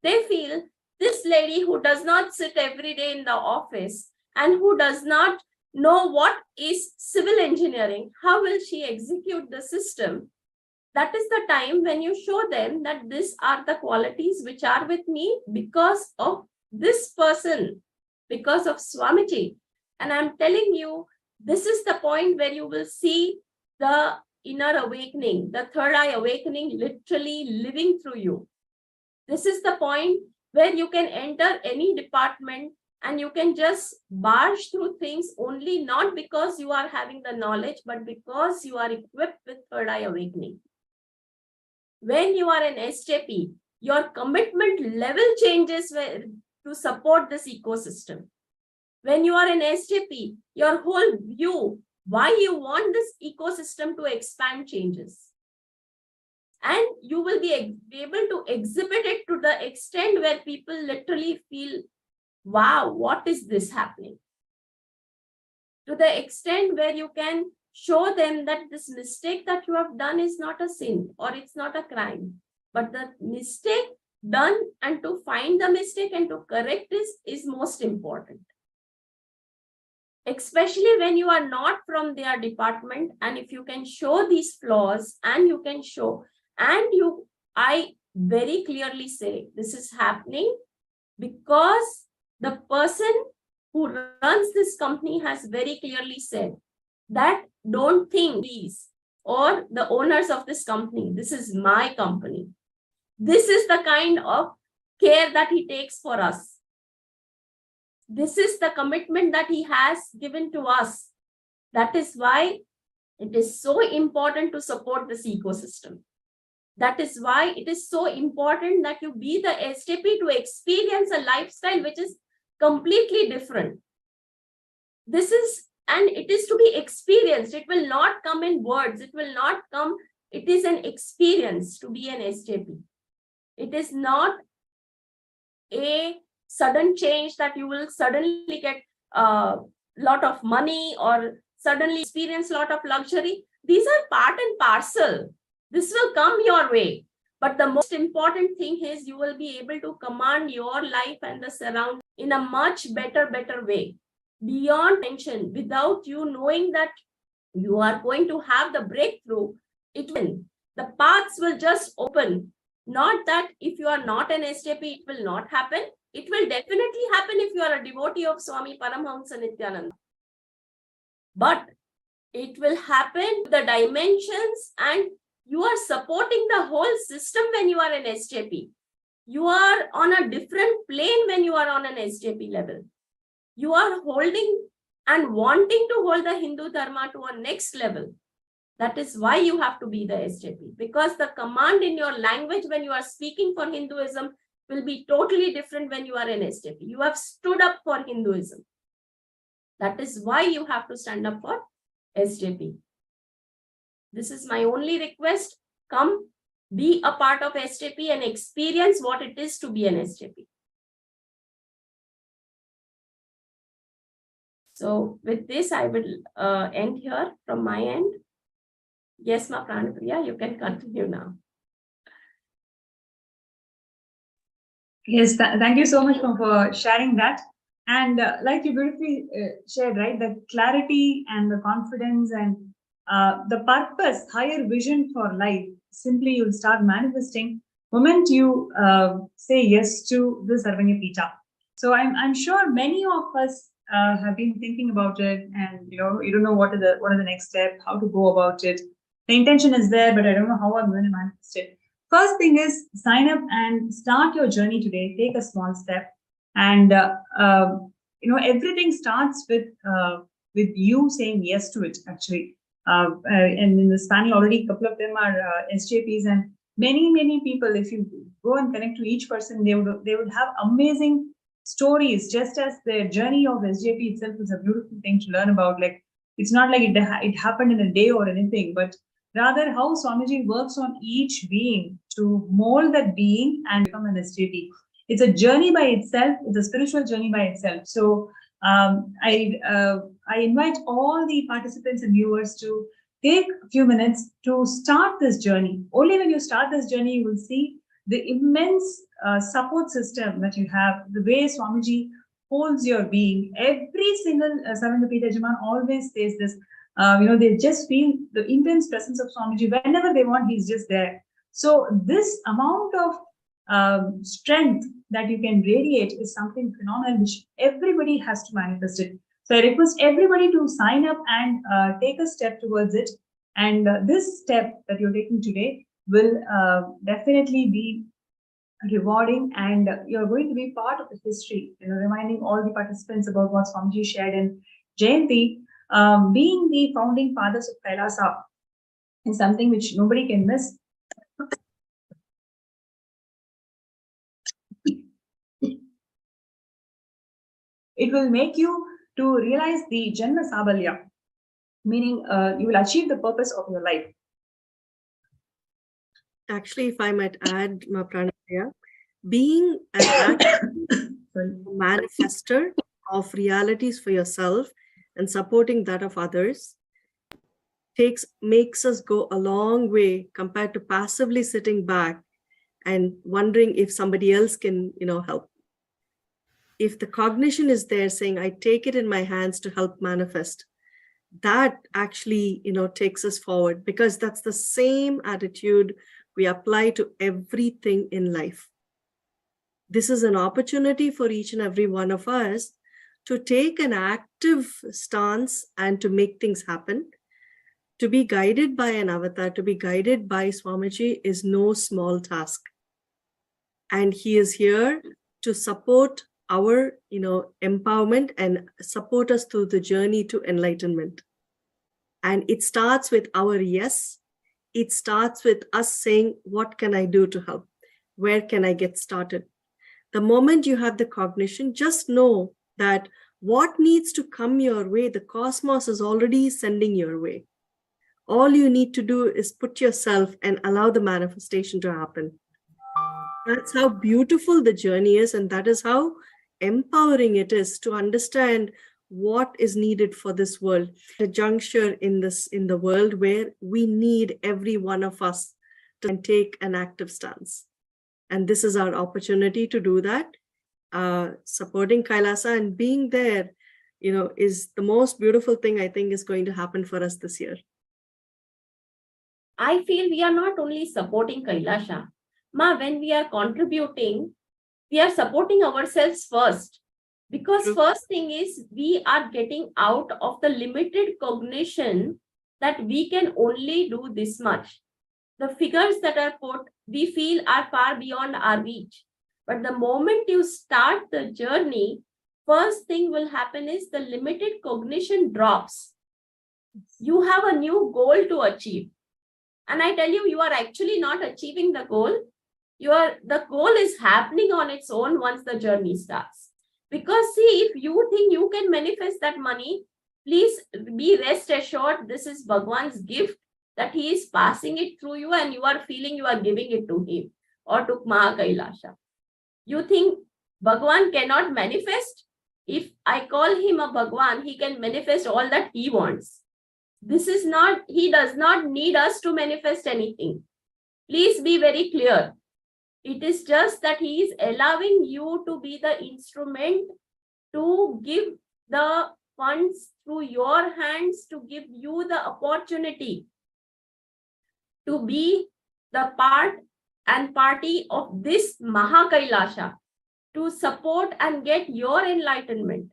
they feel this lady who does not sit every day in the office and who does not know what is civil engineering, how will she execute the system? That is the time when you show them that these are the qualities which are with me because of this person, because of Swamiji. And I'm telling you, this is the point where you will see the inner awakening, the third eye awakening literally living through you. This is the point where you can enter any department and you can just barge through things only not because you are having the knowledge, but because you are equipped with third eye awakening. When you are an SJP, your commitment level changes to support this ecosystem. When you are an SJP, your whole view, why you want this ecosystem to expand, changes. And you will be able to exhibit it to the extent where people literally feel, wow, what is this happening? To the extent where you can show them that this mistake that you have done is not a sin or it's not a crime, but the mistake done and to find the mistake and to correct this is most important. Especially when you are not from their department, and if you can show these flaws and you can show, and I very clearly say this is happening because the person who runs this company has very clearly said that don't think please, or the owners of this company, this is my company. This is the kind of care that he takes for us. This is the commitment that he has given to us. That is why it is so important to support this ecosystem. That is why it is so important that you be the SJP to experience a lifestyle which is completely different. This is, and it is to be experienced. It will not come in words. It will not come It is an experience to be an SJP. It is not a sudden change that you will suddenly get a lot of money or suddenly experience a lot of luxury. These are part and parcel. This will come your way. But the most important thing is you will be able to command your life and the surroundings in a much better way. Beyond tension, without you knowing that you are going to have the breakthrough, the paths will just open. Not that if you are not an SJP, it will not happen. It will definitely happen if you are a devotee of Swami Paramahamsa Nithyananda. But it will happen the dimensions, and you are supporting the whole system when you are an SJP. You are on a different plane when you are on an SJP level. You are holding and wanting to hold the Hindu Dharma to a next level. That is why you have to be the SJP, because the command in your language when you are speaking for Hinduism will be totally different when you are an SJP. You have stood up for Hinduism. That is why you have to stand up for SJP. This is my only request. Come, be a part of SJP and experience what it is to be an SJP. So with this, I will end here from my end. Yes, Ma Pranapriya, you can continue now. Yes, thank you so much for sharing that. And like you beautifully shared, right, the clarity and the confidence and the purpose, higher vision for life, simply you'll start manifesting moment you say yes to the Sarvanya Pita. So I'm sure many of us have been thinking about it, and you don't know what are the next step, how to go about it. The intention is there, but I don't know how I'm going to manifest it. First thing is sign up and start your journey today. Take a small step, and everything starts with you saying yes to it. Actually, and in this panel already, a couple of them are SJPs, and many people. If you go and connect to each person, they would have amazing stories. Just as their journey of SJP itself is a beautiful thing to learn about. Like, it's not like it happened in a day or anything, but rather how Swamiji works on each being to mold that being and become an SJP. It's a journey by itself. It's a spiritual journey by itself. So I invite all the participants and viewers to take a few minutes to start this journey. Only when you start this journey, you will see the immense support system that you have, the way Swamiji holds your being. Every single Sarvanya Pita Yajaman always says this. They just feel the intense presence of Swamiji. Whenever they want, he's just there. So this amount of strength that you can radiate is something phenomenal, which everybody has to manifest it. So I request everybody to sign up and take a step towards it. And this step that you're taking today will definitely be rewarding, and you're going to be part of the history, reminding all the participants about what Swamiji shared in Jayanti. Being the founding fathers of Kailasa is something which nobody can miss. It will make you to realize the Janma Sabalya, meaning you will achieve the purpose of your life. Actually, if I might add, Ma Pranapriya, being an active manifester of realities for yourself and supporting that of others makes us go a long way compared to passively sitting back and wondering if somebody else can help. If the cognition is there saying, I take it in my hands to help manifest, that actually takes us forward, because that's the same attitude we apply to everything in life. This is an opportunity for each and every one of us to take an active stance and to make things happen. To be guided by an avatar, to be guided by Swamiji is no small task. And he is here to support our, empowerment and support us through the journey to enlightenment. And it starts with our yes. It starts with us saying, what can I do to help? Where can I get started? The moment you have the cognition, just know that what needs to come your way, the cosmos is already sending your way. All you need to do is put yourself and allow the manifestation to happen. That's how beautiful the journey is, and that is how empowering it is to understand what is needed for this world. The juncture in the world where we need every one of us to take an active stance. And this is our opportunity to do that. Supporting Kailasa and being there, is the most beautiful thing I think is going to happen for us this year. I feel we are not only supporting Kailasha. Ma, when we are contributing, we are supporting ourselves first. Because True. first thing is we are getting out of the limited cognition that we can only do this much. The figures that are put, we feel are far beyond our reach. But the moment you start the journey, first thing will happen is the limited cognition drops. You have a new goal to achieve. And I tell you, you are actually not achieving the goal. The goal is happening on its own once the journey starts. Because see, if you think you can manifest that money, please be rest assured, this is Bhagwan's gift that he is passing it through you and you are feeling you are giving it to him or to Mahakailasha. You think Bhagwan cannot manifest? If I call him a Bhagwan, he can manifest all that he wants. He does not need us to manifest anything. Please be very clear. It is just that he is allowing you to be the instrument to give the funds through your hands, to give you the opportunity to be the part and party of this Mahakailasha, to support and get your enlightenment.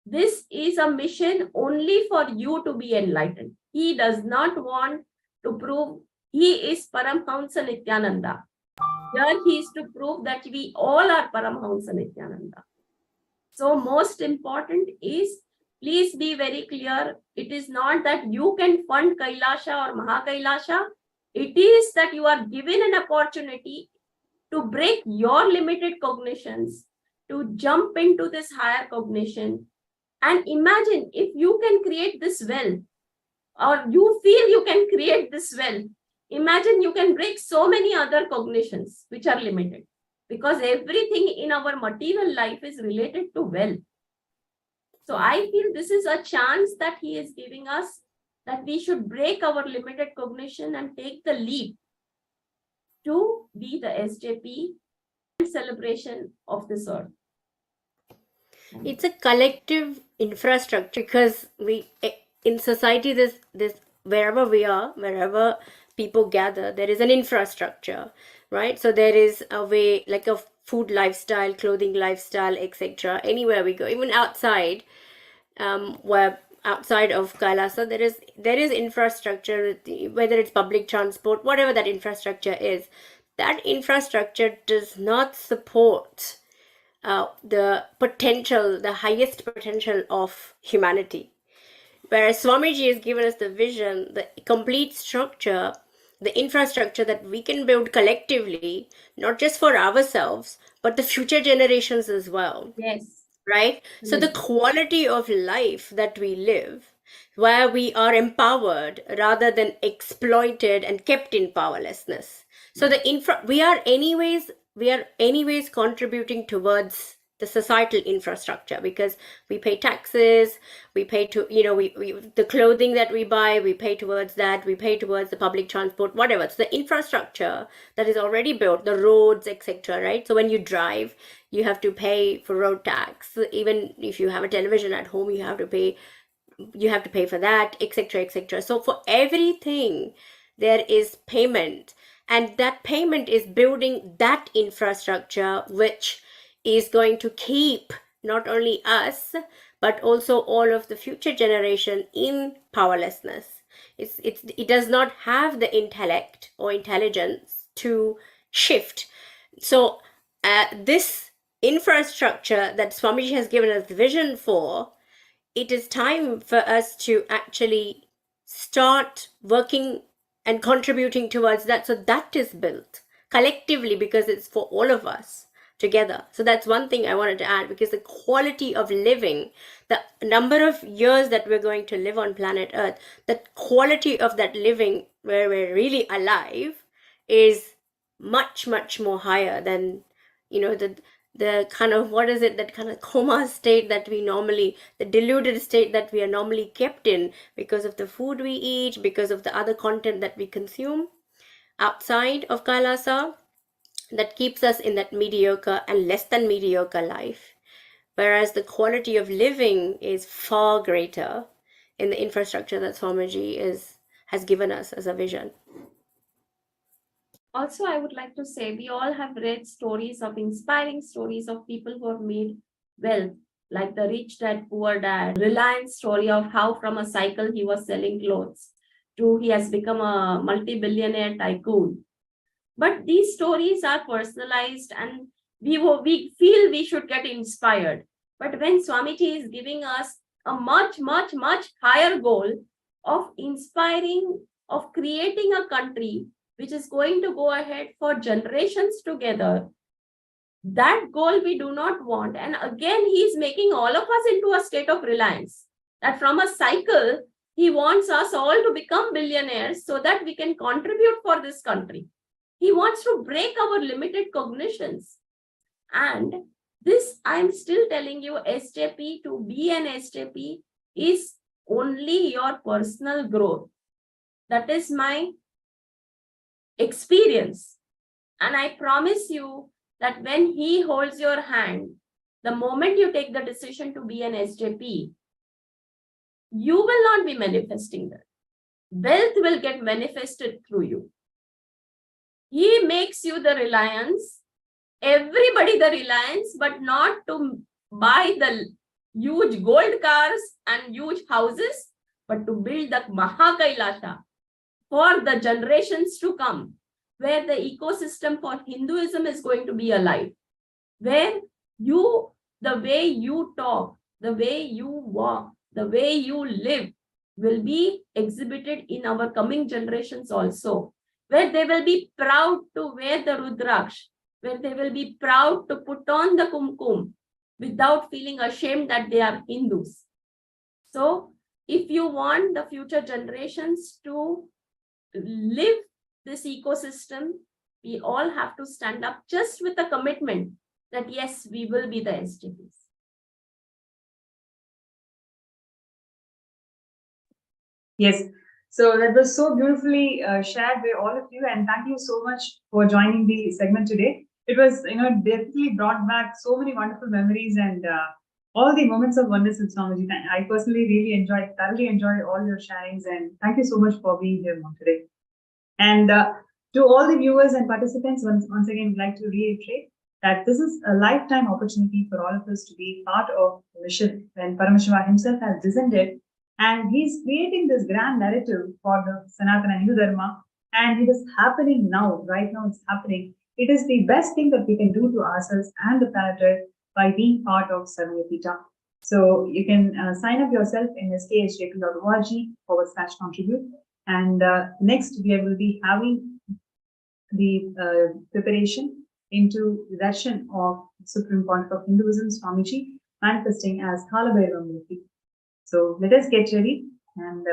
This is a mission only for you to be enlightened. He does not want to prove he is Paramhamsa Nithyananda. Here he is to prove that we all are Paramhamsa Nithyananda. So most important is, please be very clear, it is not that you can fund Kailasha or Mahakailasha. It is that you are given an opportunity to break your limited cognitions, to jump into this higher cognition. And imagine if you can create this well, or you feel you can create this well, imagine you can break so many other cognitions which are limited, because everything in our material life is related to wealth. So I feel this is a chance that he is giving us, that we should break our limited cognition and take the leap to be the SJP and celebration of this earth. It's a collective infrastructure, because in society, this wherever we are, wherever people gather, there is an infrastructure, right? So there is a way, like a food lifestyle, clothing lifestyle, etc. Anywhere we go, even outside, where outside of Kailasa, there is infrastructure, whether it's public transport, whatever that infrastructure is. That infrastructure does not support the potential, the highest potential of humanity. Whereas Swamiji has given us the vision, the complete structure, the infrastructure that we can build collectively, not just for ourselves, but the future generations as well. Yes. Right? So the quality of life that we live, where we are empowered rather than exploited and kept in powerlessness. So we are anyways contributing towards the societal infrastructure, because we pay taxes, we pay to, the clothing that we buy, we pay towards that, we pay towards the public transport, whatever. It's the infrastructure that is already built, the roads, etc. Right? So when you drive, you have to pay for road tax. Even if you have a television at home, you have to pay for that, etc., etc. So for everything, there is payment, and that payment is building that infrastructure, which is going to keep not only us, but also all of the future generation in powerlessness. It does not have the intellect or intelligence to shift. So this infrastructure that Swamiji has given us the vision for, it is time for us to actually start working and contributing towards that. So that is built collectively, because it's for all of us together. So that's one thing I wanted to add, because the quality of living, the number of years that we're going to live on planet Earth, the quality of that living where we're really alive is much, much more higher than, the kind of, what is it, that kind of coma state that we normally, the deluded state that we are normally kept in because of the food we eat, because of the other content that we consume outside of Kailasa, that keeps us in that mediocre and less than mediocre life. Whereas the quality of living is far greater in the infrastructure that Swamiji has given us as a vision. Also, I would like to say, we all have read stories of inspiring stories of people who have made wealth, like the rich dad, poor dad, Reliance story of how from a cycle he was selling clothes to he has become a multi-billionaire tycoon. But these stories are personalized, and we feel we should get inspired. But when Swamiji is giving us a much, much, much higher goal of inspiring, of creating a country which is going to go ahead for generations together, that goal we do not want. And again, he's making all of us into a state of reliance, that from a cycle, he wants us all to become billionaires so that we can contribute for this country. He wants to break our limited cognitions. And this, I'm still telling you, SJP, to be an SJP is only your personal growth. That is my experience. And I promise you that when he holds your hand, the moment you take the decision to be an SJP, you will not be manifesting that. Wealth will get manifested through you. He makes you the reliance, everybody the reliance, but not to buy the huge gold cars and huge houses, but to build the Mahakailasha for the generations to come, where the ecosystem for Hinduism is going to be alive, where you, the way you talk, the way you walk, the way you live will be exhibited in our coming generations also, where they will be proud to wear the Rudraksh, where they will be proud to put on the Kumkum without feeling ashamed that they are Hindus. So if you want the future generations to live this ecosystem, we all have to stand up just with a commitment that yes, we will be the SJPs. Yes. So that was so beautifully shared by all of you, and thank you so much for joining the segment today. It was, definitely brought back so many wonderful memories and all the moments of oneness in Swamiji. I personally really thoroughly enjoy all your sharings, and thank you so much for being here today. And to all the viewers and participants, once again, I'd like to reiterate that this is a lifetime opportunity for all of us to be part of the mission when Paramashivam himself has descended. And he's creating this grand narrative for the Sanatana Hindu Dharma. And it is happening now. Right now it's happening. It is the best thing that we can do to ourselves and the planet Earth by being part of Sarvapita. So you can sign up yourself in skshjp.org/contribute. And next we will be having the preparation into the Darshan of Supreme Pontiff of Hinduism, Swamiji, manifesting as Kalabhairava Murthy. So let us get ready and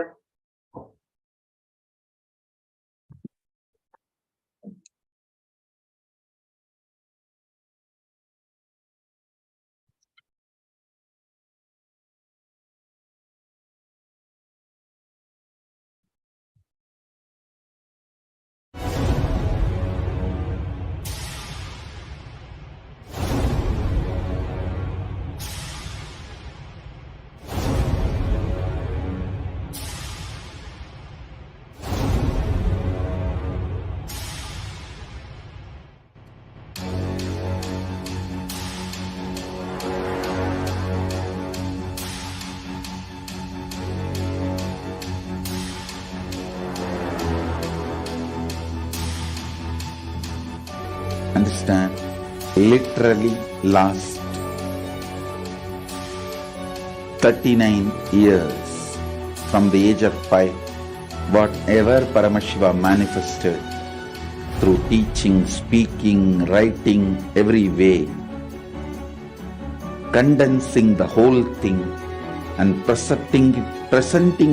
understand, literally last 39 years from the age of 5, whatever Paramashiva manifested through teaching, speaking, writing, every way, condensing the whole thing and presenting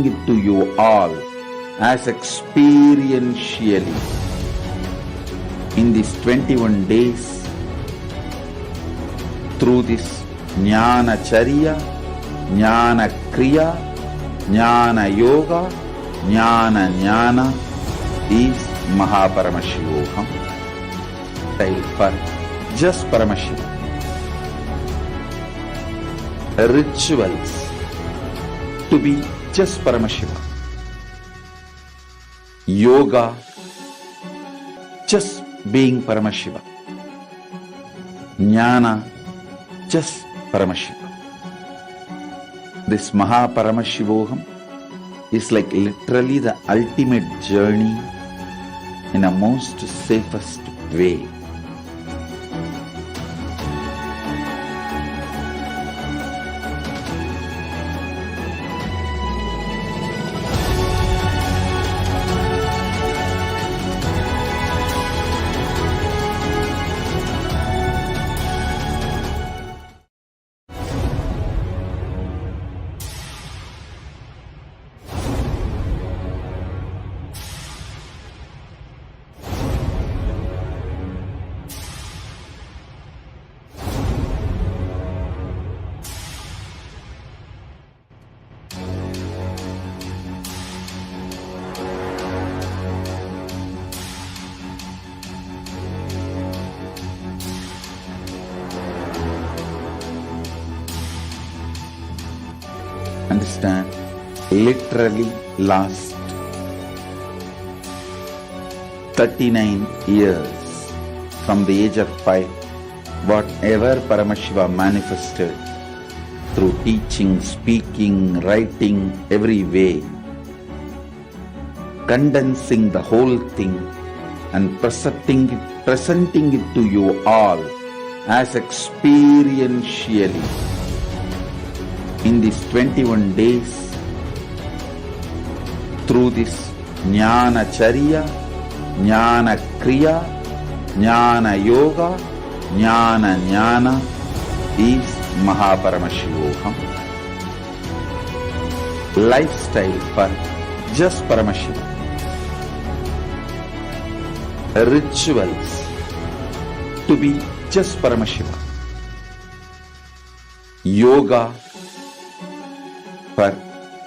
it to you all as experientially in these 21 days through this Jnana Charya, Jnana Kriya, Jnana Yoga, Jnana Jnana is Mahaparamashivoham. For just Paramashivam. Rituals to be just Paramashiva. Yoga just being Paramashiva. Jnana just Paramashiva. This Mahaparamashivoham is like literally the ultimate journey in a most safest way. Understand, literally last 39 years from the age of 5, whatever Paramashiva manifested through teaching, speaking, writing, every way, condensing the whole thing and presenting it to you all as experientially in these 21 days through this Jnana Charya, Jnana Kriya, Jnana Yoga, Jnana Jnana is Mahaparamashivoham. Lifestyle for just Paramashiva. Rituals to be just Paramashiva. Yoga for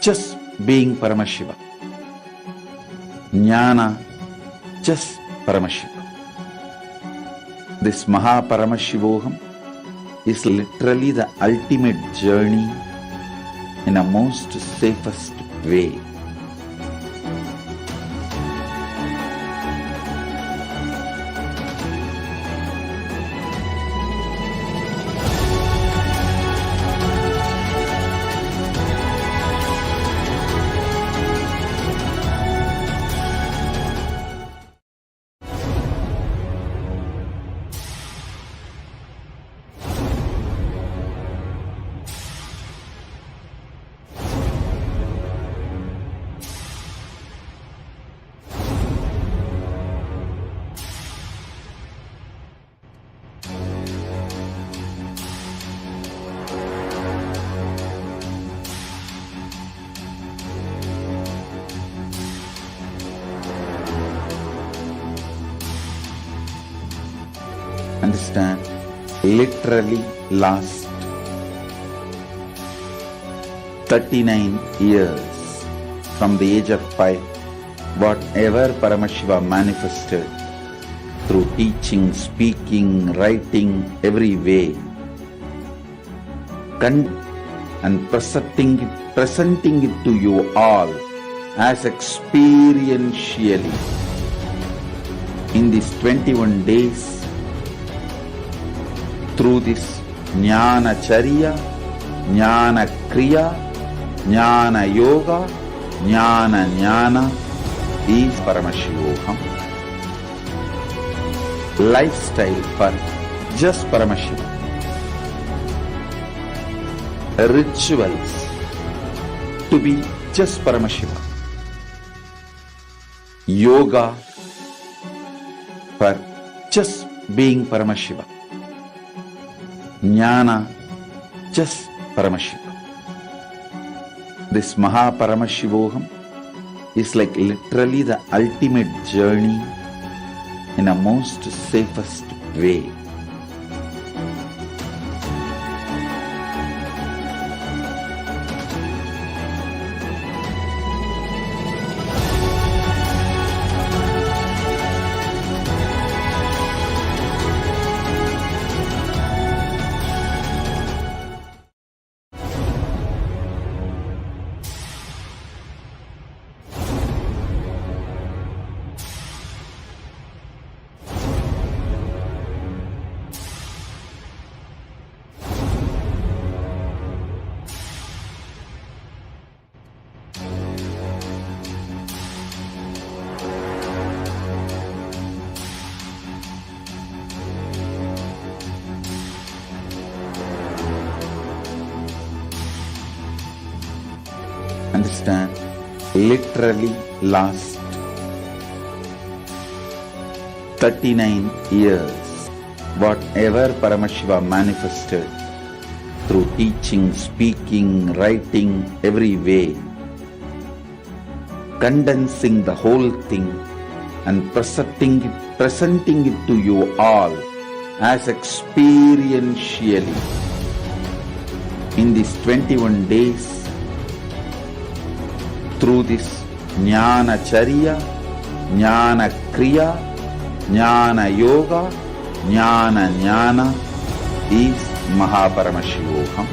just being Paramashiva. Jnana just Paramashiva. This Mahaparamashivoham is literally the ultimate journey in a most safest way. Understand, literally last 39 years from the age of 5, whatever Paramashiva manifested through teaching, speaking, writing, every way, and presenting it to you all as experientially in these 21 days through this Jnana Charya, Jnana Kriya, Jnana Yoga, Jnana Jnana is Paramashivoham. Lifestyle for just Paramashiva. Rituals to be just Paramashiva. Yoga for just being Paramashiva. Jnana just Paramashiva. This Mahaparamashivoham is like literally the ultimate journey in a most safest way. Understand, literally last 39 years, whatever Paramashiva manifested through teaching, speaking, writing, every way, condensing the whole thing and presenting it to you all as experientially in these 21 days through this Jnana Charya, Jnana Kriya, Jnana Yoga, Jnana Jnana is Mahaparamashivoham.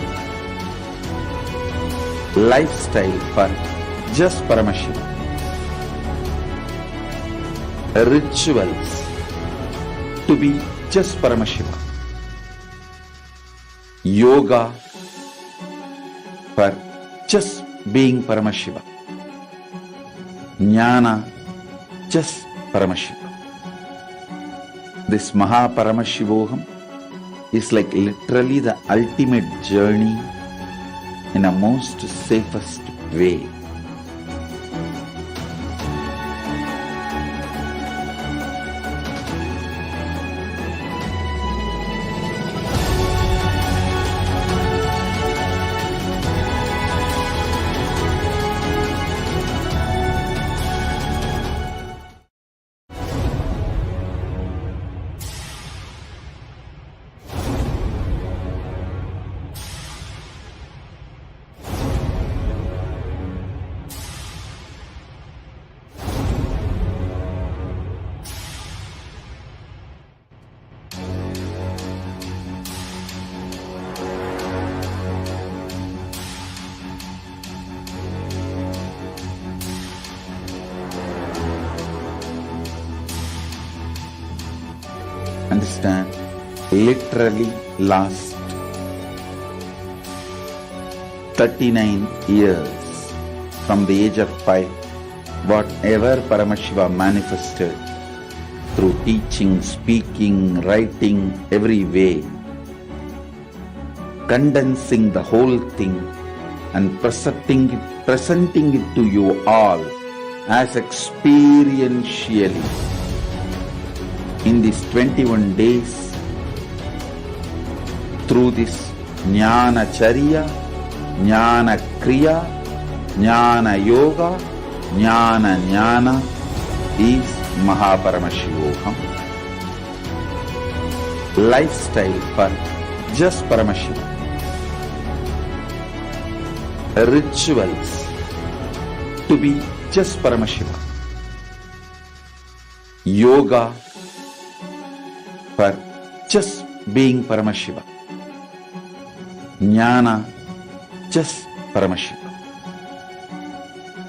Lifestyle for just Paramashiva. Rituals to be just Paramashiva. Yoga for just being Paramashiva. Jnana, just Paramashiva. This Mahaparamashivoham is like literally the ultimate journey in a most safest way. Understand, literally last 39 years from the age of 5, whatever Paramashiva manifested through teaching, speaking, writing, every way, condensing the whole thing and presenting it to you all as experientially in these 21 days through this Jnana Charya, Jnana Kriya, Jnana Yoga, Jnana Jnana is Mahaparamashivoham. Lifestyle for just Paramashiva. Rituals to be just Paramashiva. Yoga for just being Paramashiva. Jnana, just Paramashiva.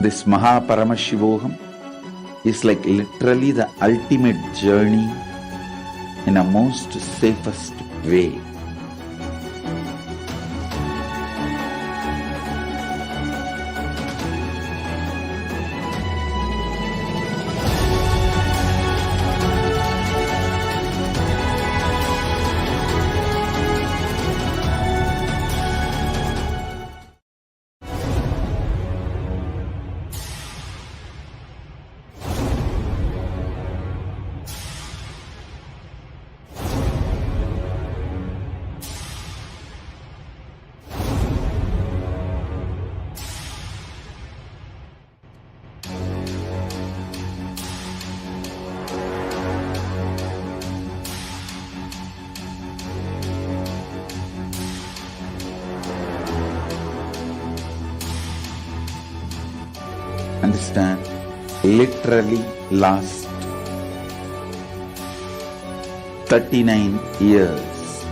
This Mahaparamashivoham is like literally the ultimate journey in a most safest way. Understand? Literally last 39 years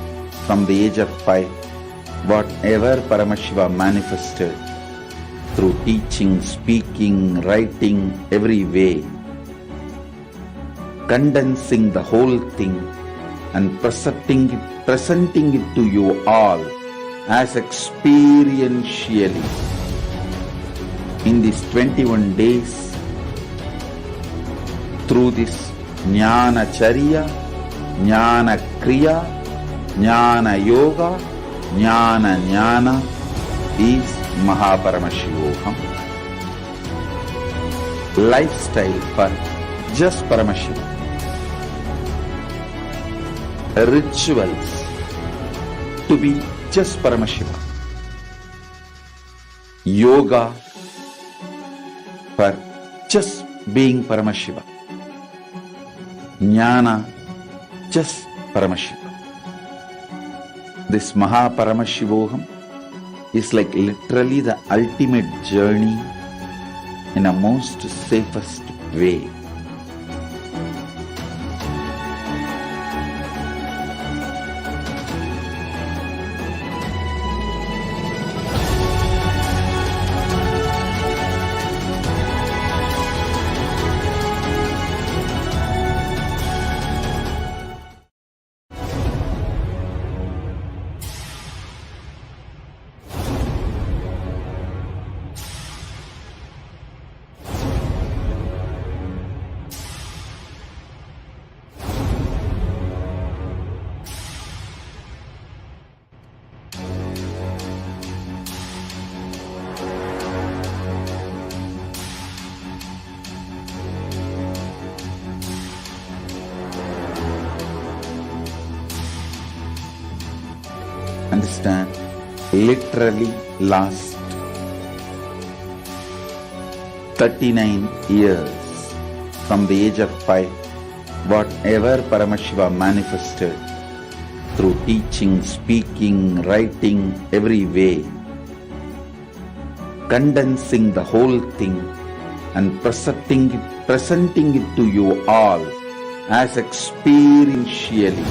from the age of 5, whatever Paramashiva manifested through teaching, speaking, writing, every way, condensing the whole thing and presenting it to you all as experientially in these 21 days through this Jnana Charya, Jnana Kriya, Jnana Yoga, Jnana is Mahaparamashivoham. Lifestyle for just Paramashiva. Rituals to be just Paramashiva. Yoga for just being Paramashiva. Jnana just Paramashiva. This Mahaparamashivoham is like literally the ultimate journey in a most safest way. Understand? Literally last 39 years from the age of 5, whatever Paramashiva manifested through teaching, speaking, writing, every way, condensing the whole thing and presenting it to you all as experientially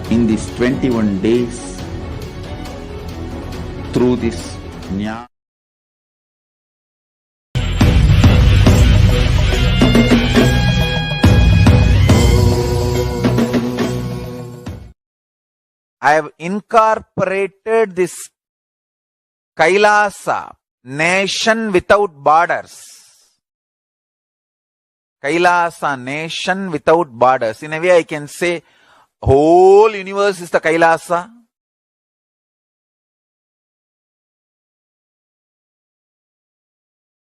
in these 21 days through this Jnana. I have incorporated this Kailasa, nation without borders. Kailasa, nation without borders. In a way I can say whole universe is the Kailasa.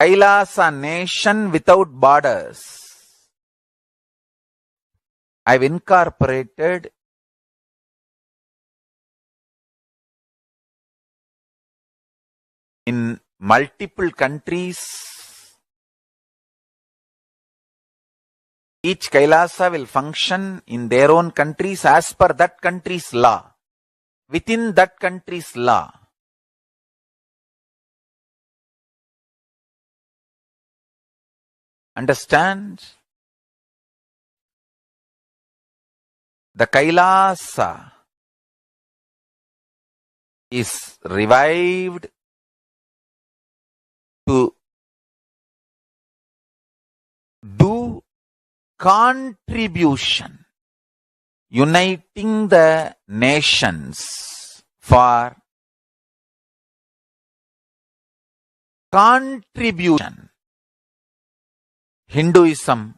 Kailasa, nation without borders. I've incorporated in multiple countries. Each Kailasa will function in their own countries as per that country's law, within that country's law. Understand? The Kailasa is revived to do contribution, uniting the nations for contribution. Hinduism,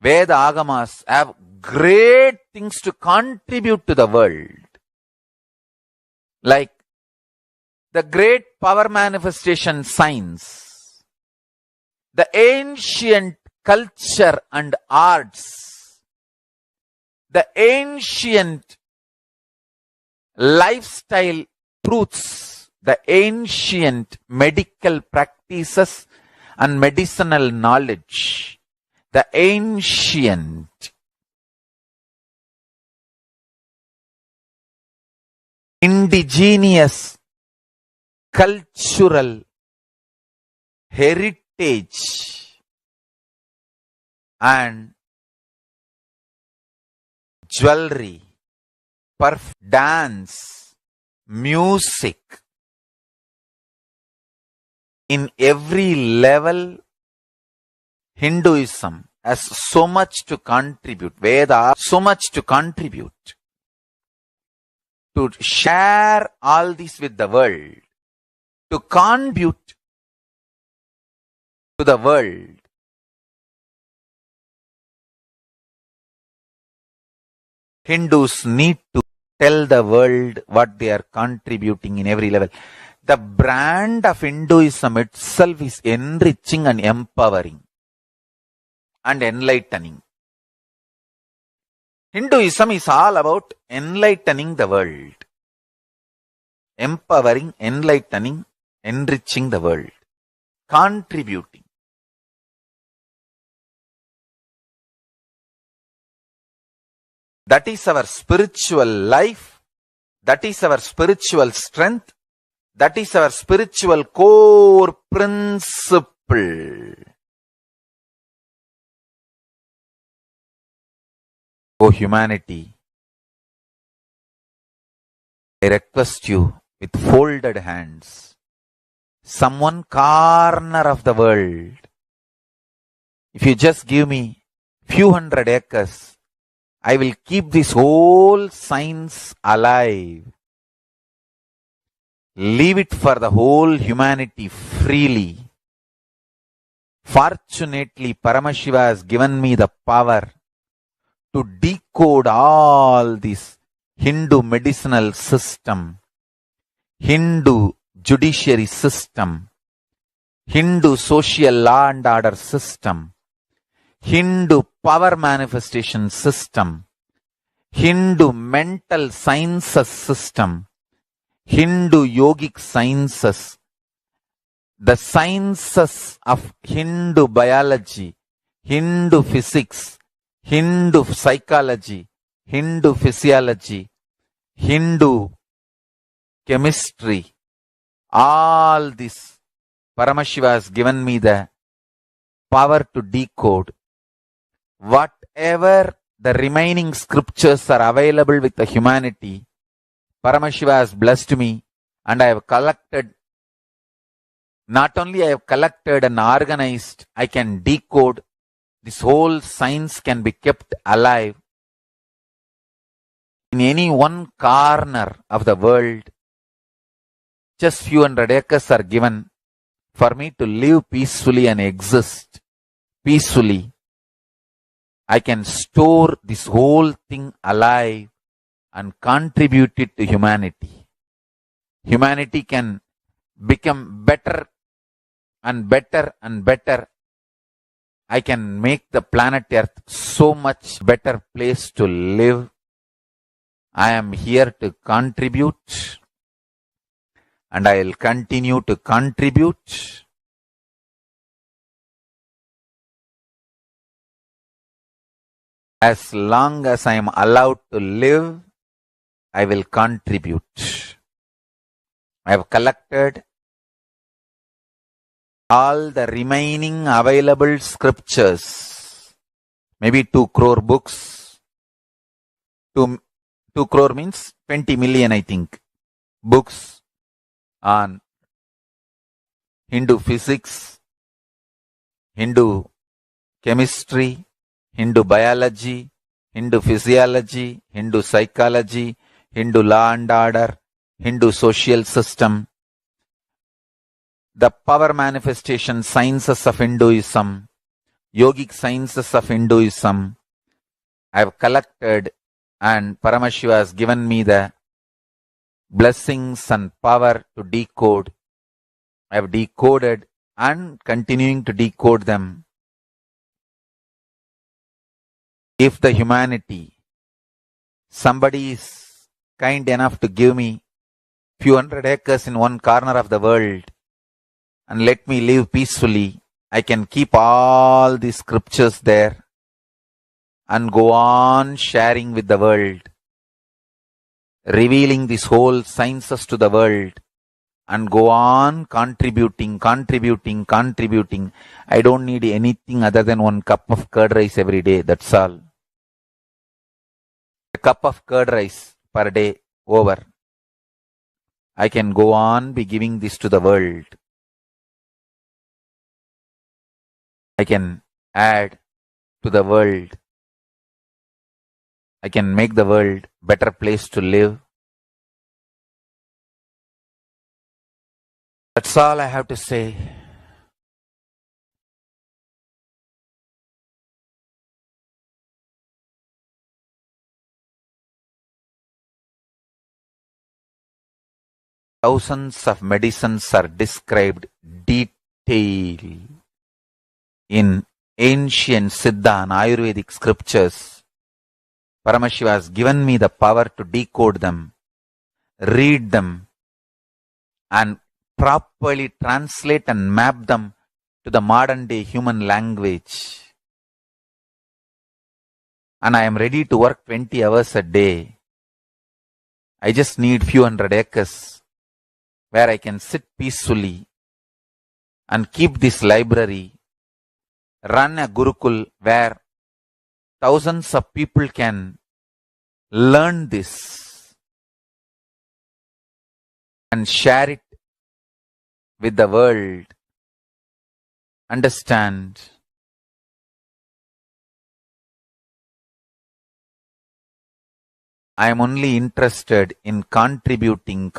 Veda Agamas have great things to contribute to the world. Like the great power manifestation science, the ancient culture and arts, the ancient lifestyle truths, the ancient medical practices and medicinal knowledge, the ancient indigenous cultural heritage and jewelry, dance, music. In every level, Hinduism has so much to contribute. Veda so much to contribute. To share all this with the world. To contribute to the world. Hindus need to tell the world what they are contributing in every level. The brand of Hinduism itself is enriching and empowering and enlightening. Hinduism is all about enlightening the world. Empowering, enlightening, enriching the world. Contributing. That is our spiritual life. That is our spiritual strength. That is our spiritual core principle. O humanity, I request you with folded hands, some one corner of the world, if you just give me few hundred acres, I will keep this whole science alive. Leave it for the whole humanity freely. Fortunately, Paramashiva has given me the power to decode all this Hindu medicinal system, Hindu judiciary system, Hindu social law and order system, Hindu power manifestation system, Hindu mental sciences system, Hindu yogic sciences, the sciences of Hindu biology, Hindu physics, Hindu psychology, Hindu physiology, Hindu chemistry, all this Paramashiva has given me the power to decode. Whatever the remaining scriptures are available with the humanity, Paramashiva has blessed me, and I have collected, not only I have collected and organized, I can decode. This whole science can be kept alive in any one corner of the world. Just few hundred acres are given for me to live peacefully and exist peacefully. I can store this whole thing alive and contribute it to humanity. Humanity can become better and better and better. I can make the planet Earth so much better place to live. I am here to contribute, and I will continue to contribute. As long as I am allowed to live, I will contribute. I have collected all the remaining available scriptures, maybe 2 crore books. 2 crore means 20 million, I think, books on Hindu physics, Hindu chemistry, Hindu biology, Hindu physiology, Hindu psychology, Hindu law and order, Hindu social system, the power manifestation sciences of Hinduism, yogic sciences of Hinduism. I have collected, and Paramashiva has given me the blessings and power to decode. I have decoded and continuing to decode them. If the humanity, somebody is kind enough to give me few hundred acres in one corner of the world and let me live peacefully, I can keep all these scriptures there and go on sharing with the world, revealing these whole sciences to the world, and go on contributing. I don't need anything other than one cup of curd rice every day. That's all. A cup of curd rice per day over. I can go on be giving this to the world. I can add to the world. I can make the world better place to live. That's all I have to say. Thousands of medicines are described detail in ancient Siddha and Ayurvedic scriptures. Paramashiva has given me the power to decode them, read them, and properly translate and map them to the modern day human language. And I am ready to work 20 hours a day. I just need few hundred acres where I can sit peacefully and keep this library, run a Gurukul where thousands of people can learn this and share it with the world. Understand? I am only interested in contributing.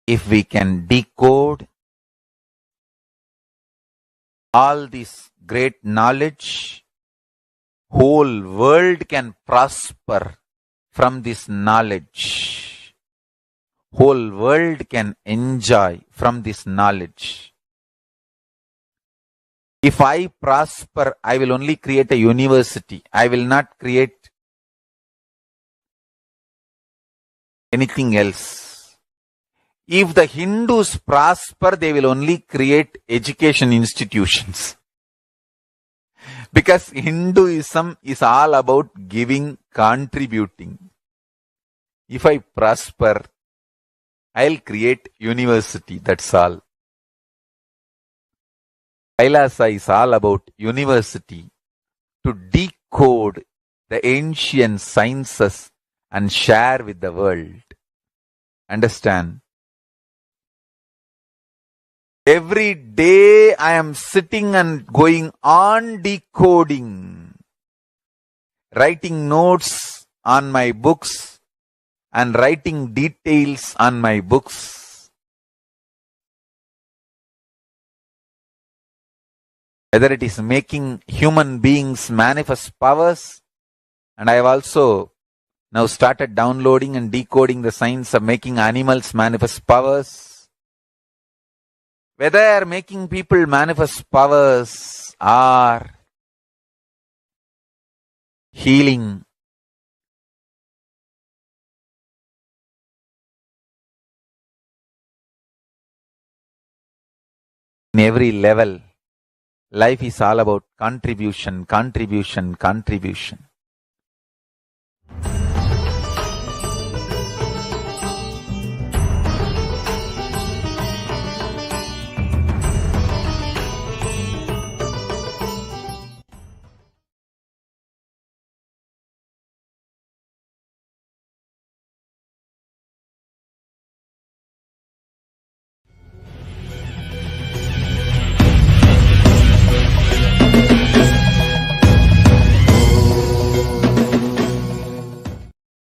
If we can decode all this great knowledge, whole world can prosper from this knowledge. Whole world can enjoy from this knowledge. If I prosper, I will only create a university. I will not create anything else. If the Hindus prosper, they will only create education institutions. Because Hinduism is all about giving, contributing. If I prosper, I'll create university, that's all. Kailasa is all about university, to decode the ancient sciences and share with the world. Understand? Every day I am sitting and going on decoding, writing notes on my books and writing details on my books. Whether it is making human beings manifest powers, and I have also now started downloading and decoding the science of making animals manifest powers. Whether making people manifest powers or healing, in every level, life is all about contribution.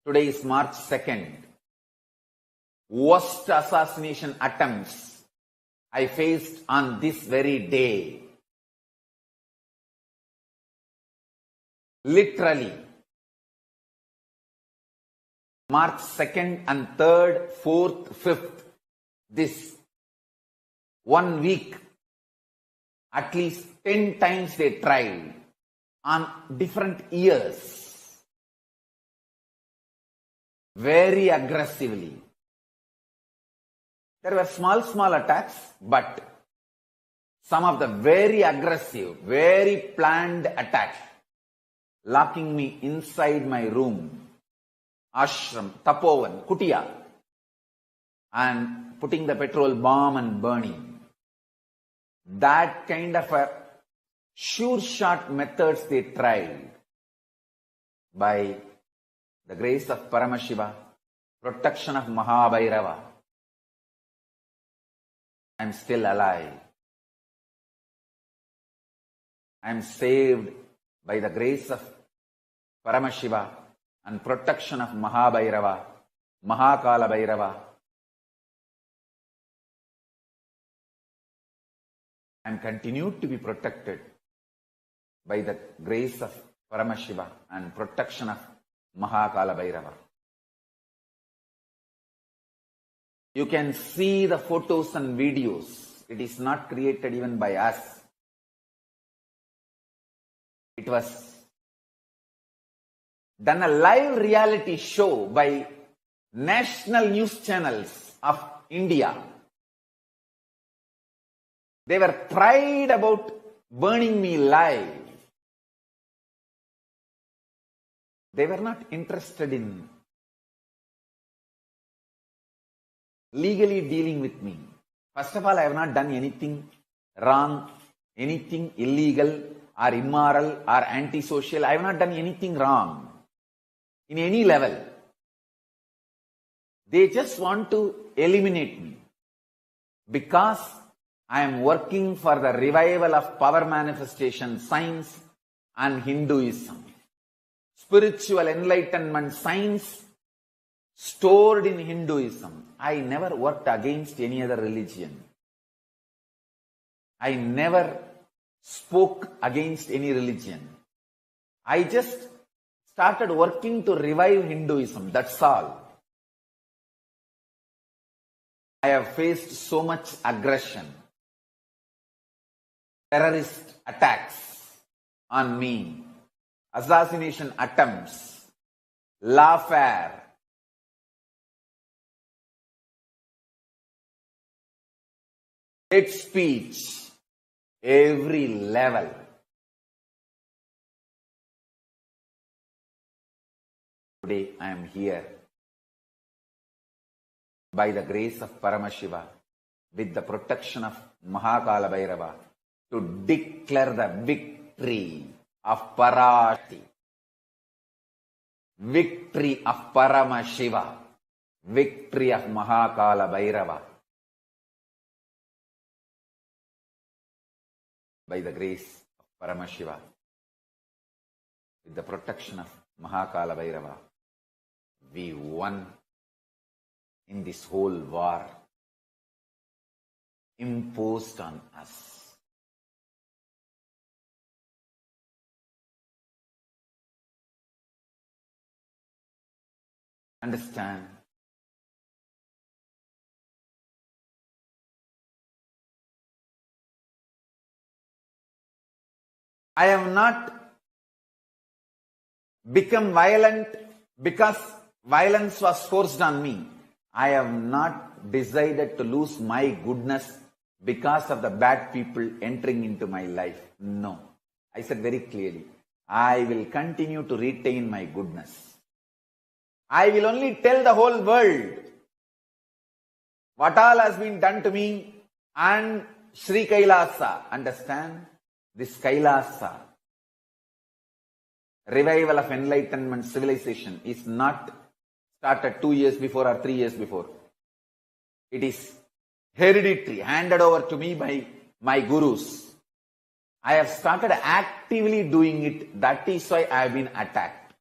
Today is March 2nd. Worst assassination attempts I faced on this very day. Literally. March 2nd and 3rd, 4th, 5th. This 1 week. At least 10 times they tried on different years. very aggressively. There were small attacks, but some of the very aggressive, very planned attacks, locking me inside my room, ashram, tapovan, kutia, and putting the petrol bomb and burning. That kind of a sure shot methods they tried. By the grace of Paramashiva, protection of Mahabhairava, I am still alive. I am saved by the grace of Paramashiva and protection of Mahabhairava, Mahakala Bhairava. I am continued to be protected by the grace of Paramashiva and protection of Mahakala Bhairava. You can see the photos and videos. It is not created even by us. It was done a live reality show by national news channels of India. They were proud about burning me live. They were not interested in legally dealing with me. First of all, I have not done anything wrong, anything illegal or immoral or antisocial. I have not done anything wrong in any level. They just want to eliminate me because I am working for the revival of power manifestation science and Hinduism. Spiritual enlightenment science stored in Hinduism. I never worked against any other religion. I never spoke against any religion. I just started working to revive Hinduism. That's all. I have faced so much aggression, terrorist attacks on me, assassination attempts, lawfare, hate speech, every level. Today I am here by the grace of Paramashiva, with the protection of Mahakala Bhairava, to declare the victory of Parati, victory of Paramashiva, victory of Mahakala Bhairava. By the grace of Paramashiva, with the protection of Mahakala Bhairava, we won in this whole war imposed on us. Understand? I have not become violent because violence was forced on me. I have not decided to lose my goodness because of the bad people entering into my life. No. I said very clearly, I will continue to retain my goodness. I will only tell the whole world what all has been done to me and Sri Kailasa. Understand? This Kailasa, revival of enlightenment civilization, is not started 2 years before or 3 years before. It is hereditary, handed over to me by my gurus. I have started actively doing it. That is why I have been attacked.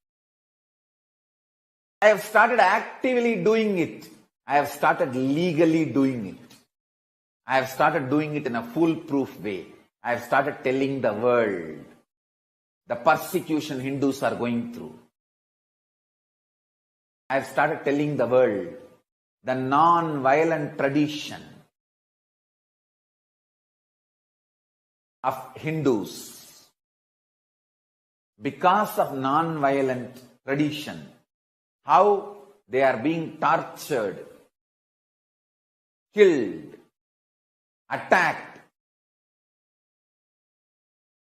I have started actively doing it. I have started legally doing it. I have started doing it in a foolproof way. I have started telling the world the persecution Hindus are going through. I have started telling the world the non-violent tradition of Hindus. Because of non-violent tradition, how They are being tortured, killed, attacked.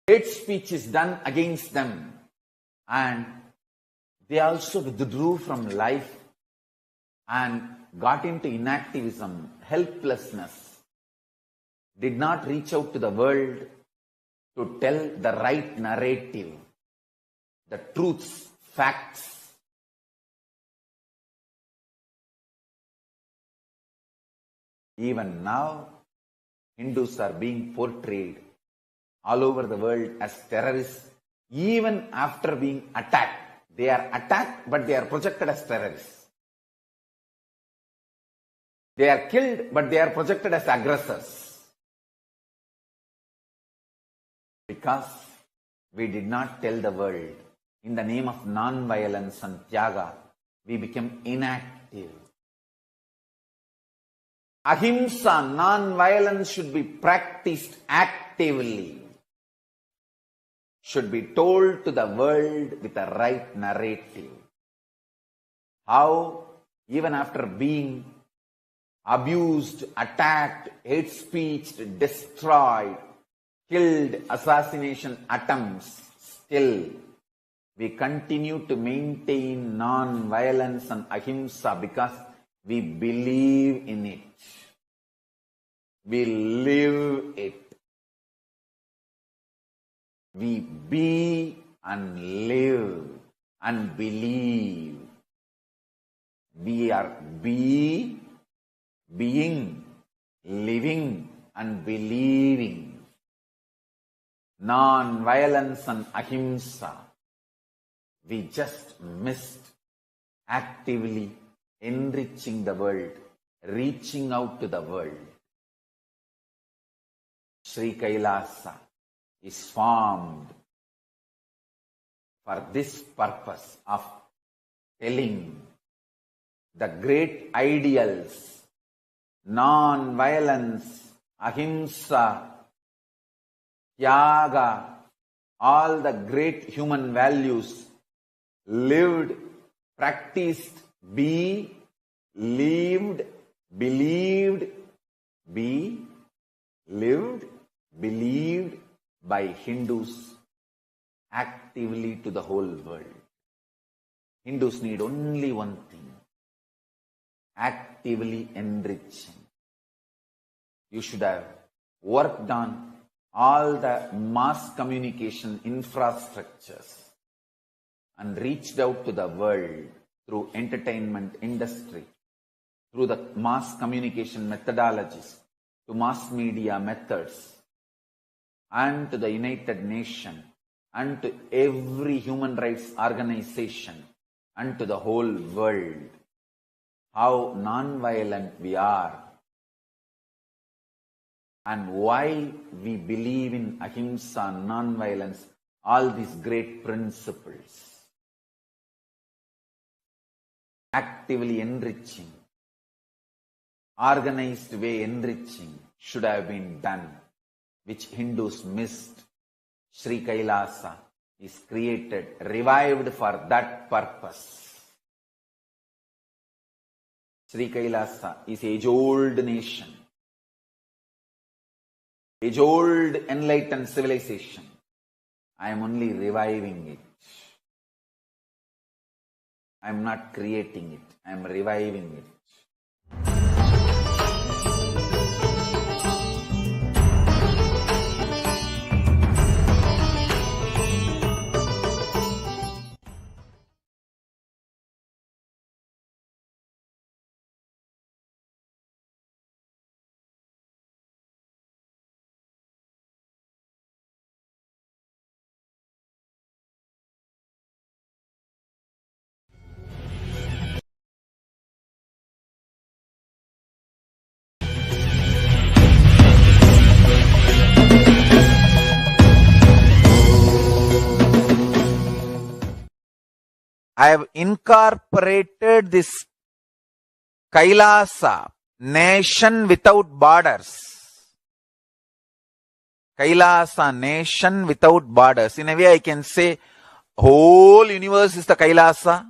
Hate speech is done against them, and they also withdrew from life and got into inactivism, helplessness, did not reach out to the world to tell the right narrative, the truths, facts. Even now, Hindus are being portrayed all over the world as terrorists, even after being attacked. They are attacked, but they are projected as terrorists. They are killed, but they are projected as aggressors. Because we did not tell the world, in the name of non-violence and tyaga, we became inactive. Ahimsa, non-violence, should be practiced actively, should be told to the world with a right narrative. How, even after being abused, attacked, hate speeched, destroyed, killed, assassination attempts, still we continue to maintain non-violence and ahimsa because we believe in it. We live it. We be and live and believe. We are being, living and believing. Non-violence and ahimsa. We just missed actively enriching the world, reaching out to the world. Sri Kailasa is formed for this purpose of telling the great ideals, non-violence, ahimsa, tyaga, all the great human values lived, practiced, lived, believed, believed by Hindus actively to the whole world. Hindus need only one thing: actively enriching. You should have worked on all the mass communication infrastructures and reached out to the world through entertainment industry, through the mass communication methodologies, to mass media methods, and to the United Nations, and to every human rights organization, and to the whole world. How non-violent we are, and why we believe in ahimsa, non-violence, all these great principles. Actively enriching, organized way enriching should have been done, which Hindus missed. Sri Kailasa is created, revived for that purpose. Sri Kailasa is age-old nation, age-old enlightened civilization. I am only reviving it. I am not creating it. I am reviving it. I have incorporated this Kailasa, nation without borders. Kailasa, nation without borders. In a way I can say whole universe is the Kailasa.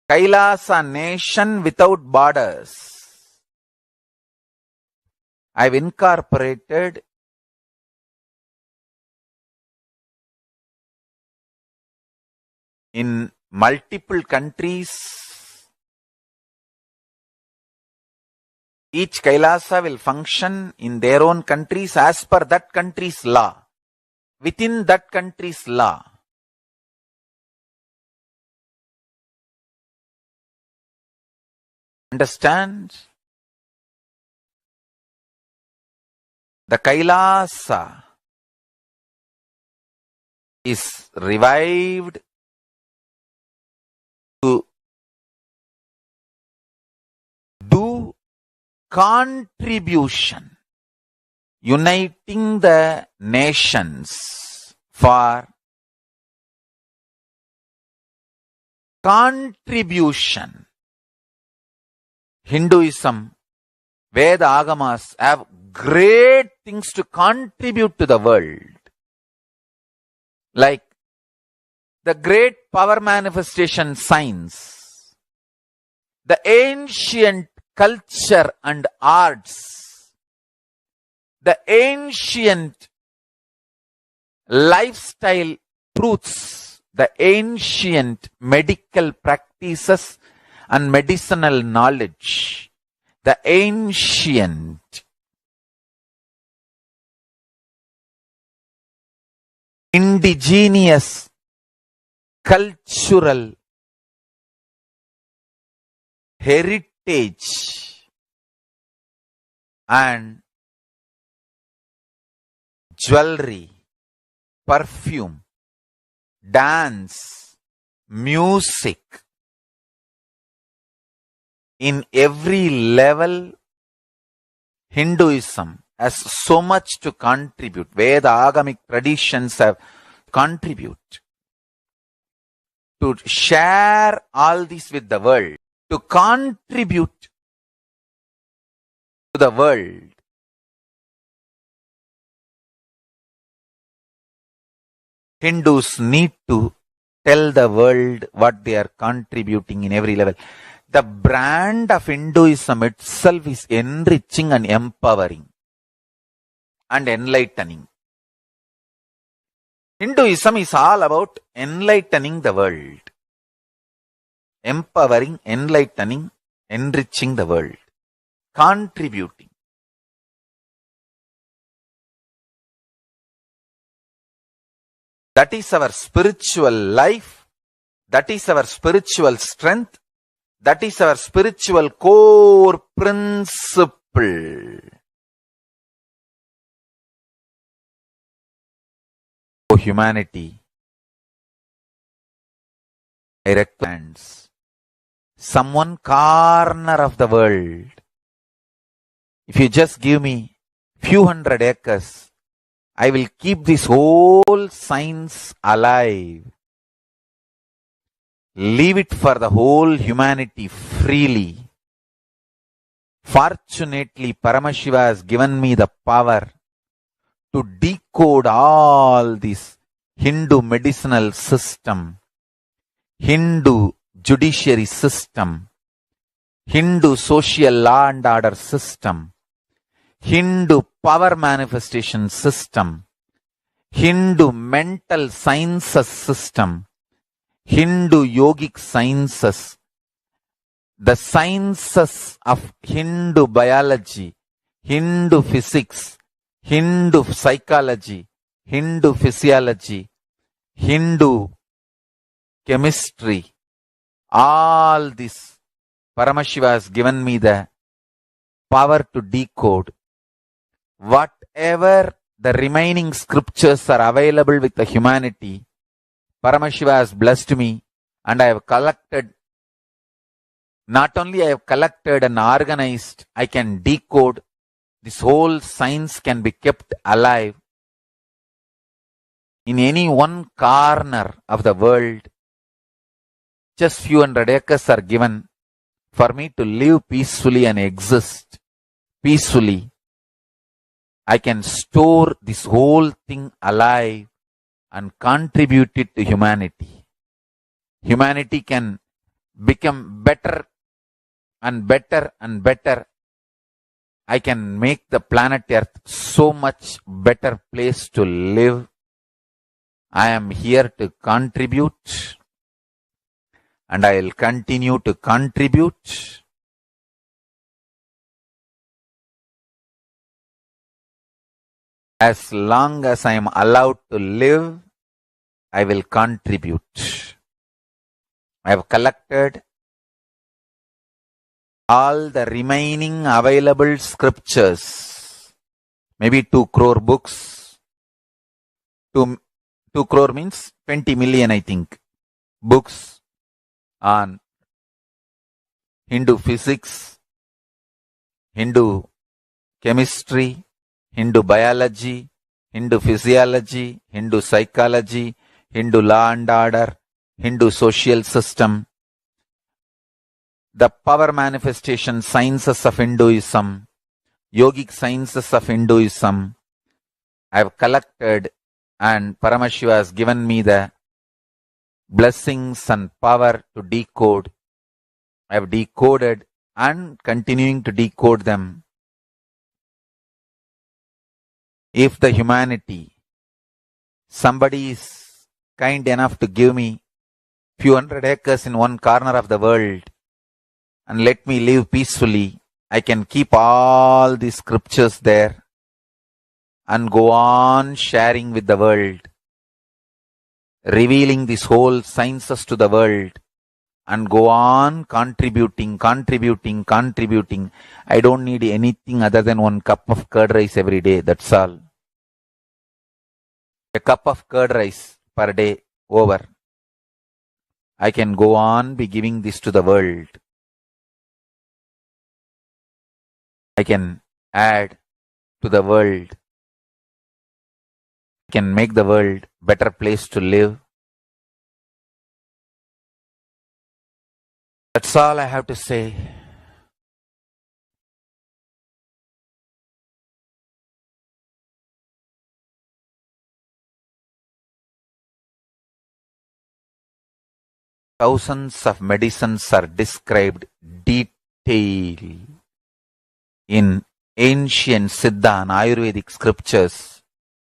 Kailasa nation without borders. I've incorporated in multiple countries. Each Kailasa will function in their own countries as per that country's law, within that country's law. Understand? The Kailasa is revived to do contribution, uniting the nations for contribution. Hinduism, Veda Agamas have great things to contribute to the world. Like the great power manifestation science, the ancient culture and arts, the ancient lifestyle truths, the ancient medical practices and medicinal knowledge, the ancient indigenous cultural heritage and jewelry, perfume, dance, music. In every level, Hinduism has so much to contribute. Veda Agamic traditions have contribute to share all this with the world, to contribute to the world. Hindus need to tell the world what they are contributing in every level. The brand of Hinduism itself is enriching and empowering and enlightening. Hinduism is all about enlightening the world. Empowering, enlightening, enriching the world. Contributing. That is our spiritual life. That is our spiritual strength. That is our spiritual core principle. O humanity, I recommend some one corner of the world. If you just give me few hundred acres, I will keep this whole science alive. Leave it for the whole humanity freely. Fortunately, Paramashiva has given me the power to decode all this Hindu medicinal system, Hindu judiciary system, Hindu social law and order system, Hindu power manifestation system, Hindu mental sciences system, Hindu yogic sciences, the sciences of Hindu biology, Hindu physics, Hindu psychology, Hindu physiology, Hindu chemistry, all this Paramashiva has given me the power to decode. Whatever the remaining scriptures are available with the humanity, Paramashiva has blessed me, and I have collected. Not only I have collected and organized, I can decode. This whole science can be kept alive in any one corner of the world. Just few hundred acres are given for me to live peacefully and exist peacefully. I can store this whole thing alive and contribute it to humanity. Humanity can become better and better and better, I can make the planet Earth so much better place to live. I am here to contribute, and I will continue to contribute. As long as I am allowed to live, I will contribute. I have collected all the remaining available scriptures, maybe 2 crore books. 2 crore means 20 million, I think, books on Hindu physics, Hindu chemistry, Hindu biology, Hindu physiology, Hindu psychology, Hindu law and order, Hindu social system, the power manifestation sciences of Hinduism, yogic sciences of Hinduism. I have collected, and Paramashiva has given me the blessings and power to decode. I have decoded and continuing to decode them. If the humanity, somebody is kind enough to give me few hundred acres in one corner of the world and let me live peacefully, I can keep all these scriptures there and go on sharing with the world, revealing these whole sciences to the world, and go on contributing. I don't need anything other than 1 cup of curd rice every day. That's all. A cup of curd rice per day over. I can go on be giving this to the world. I can add to the world. I can make the world better place to live. That's all I have to say. Thousands of medicines are described detail in ancient Siddha and Ayurvedic scriptures.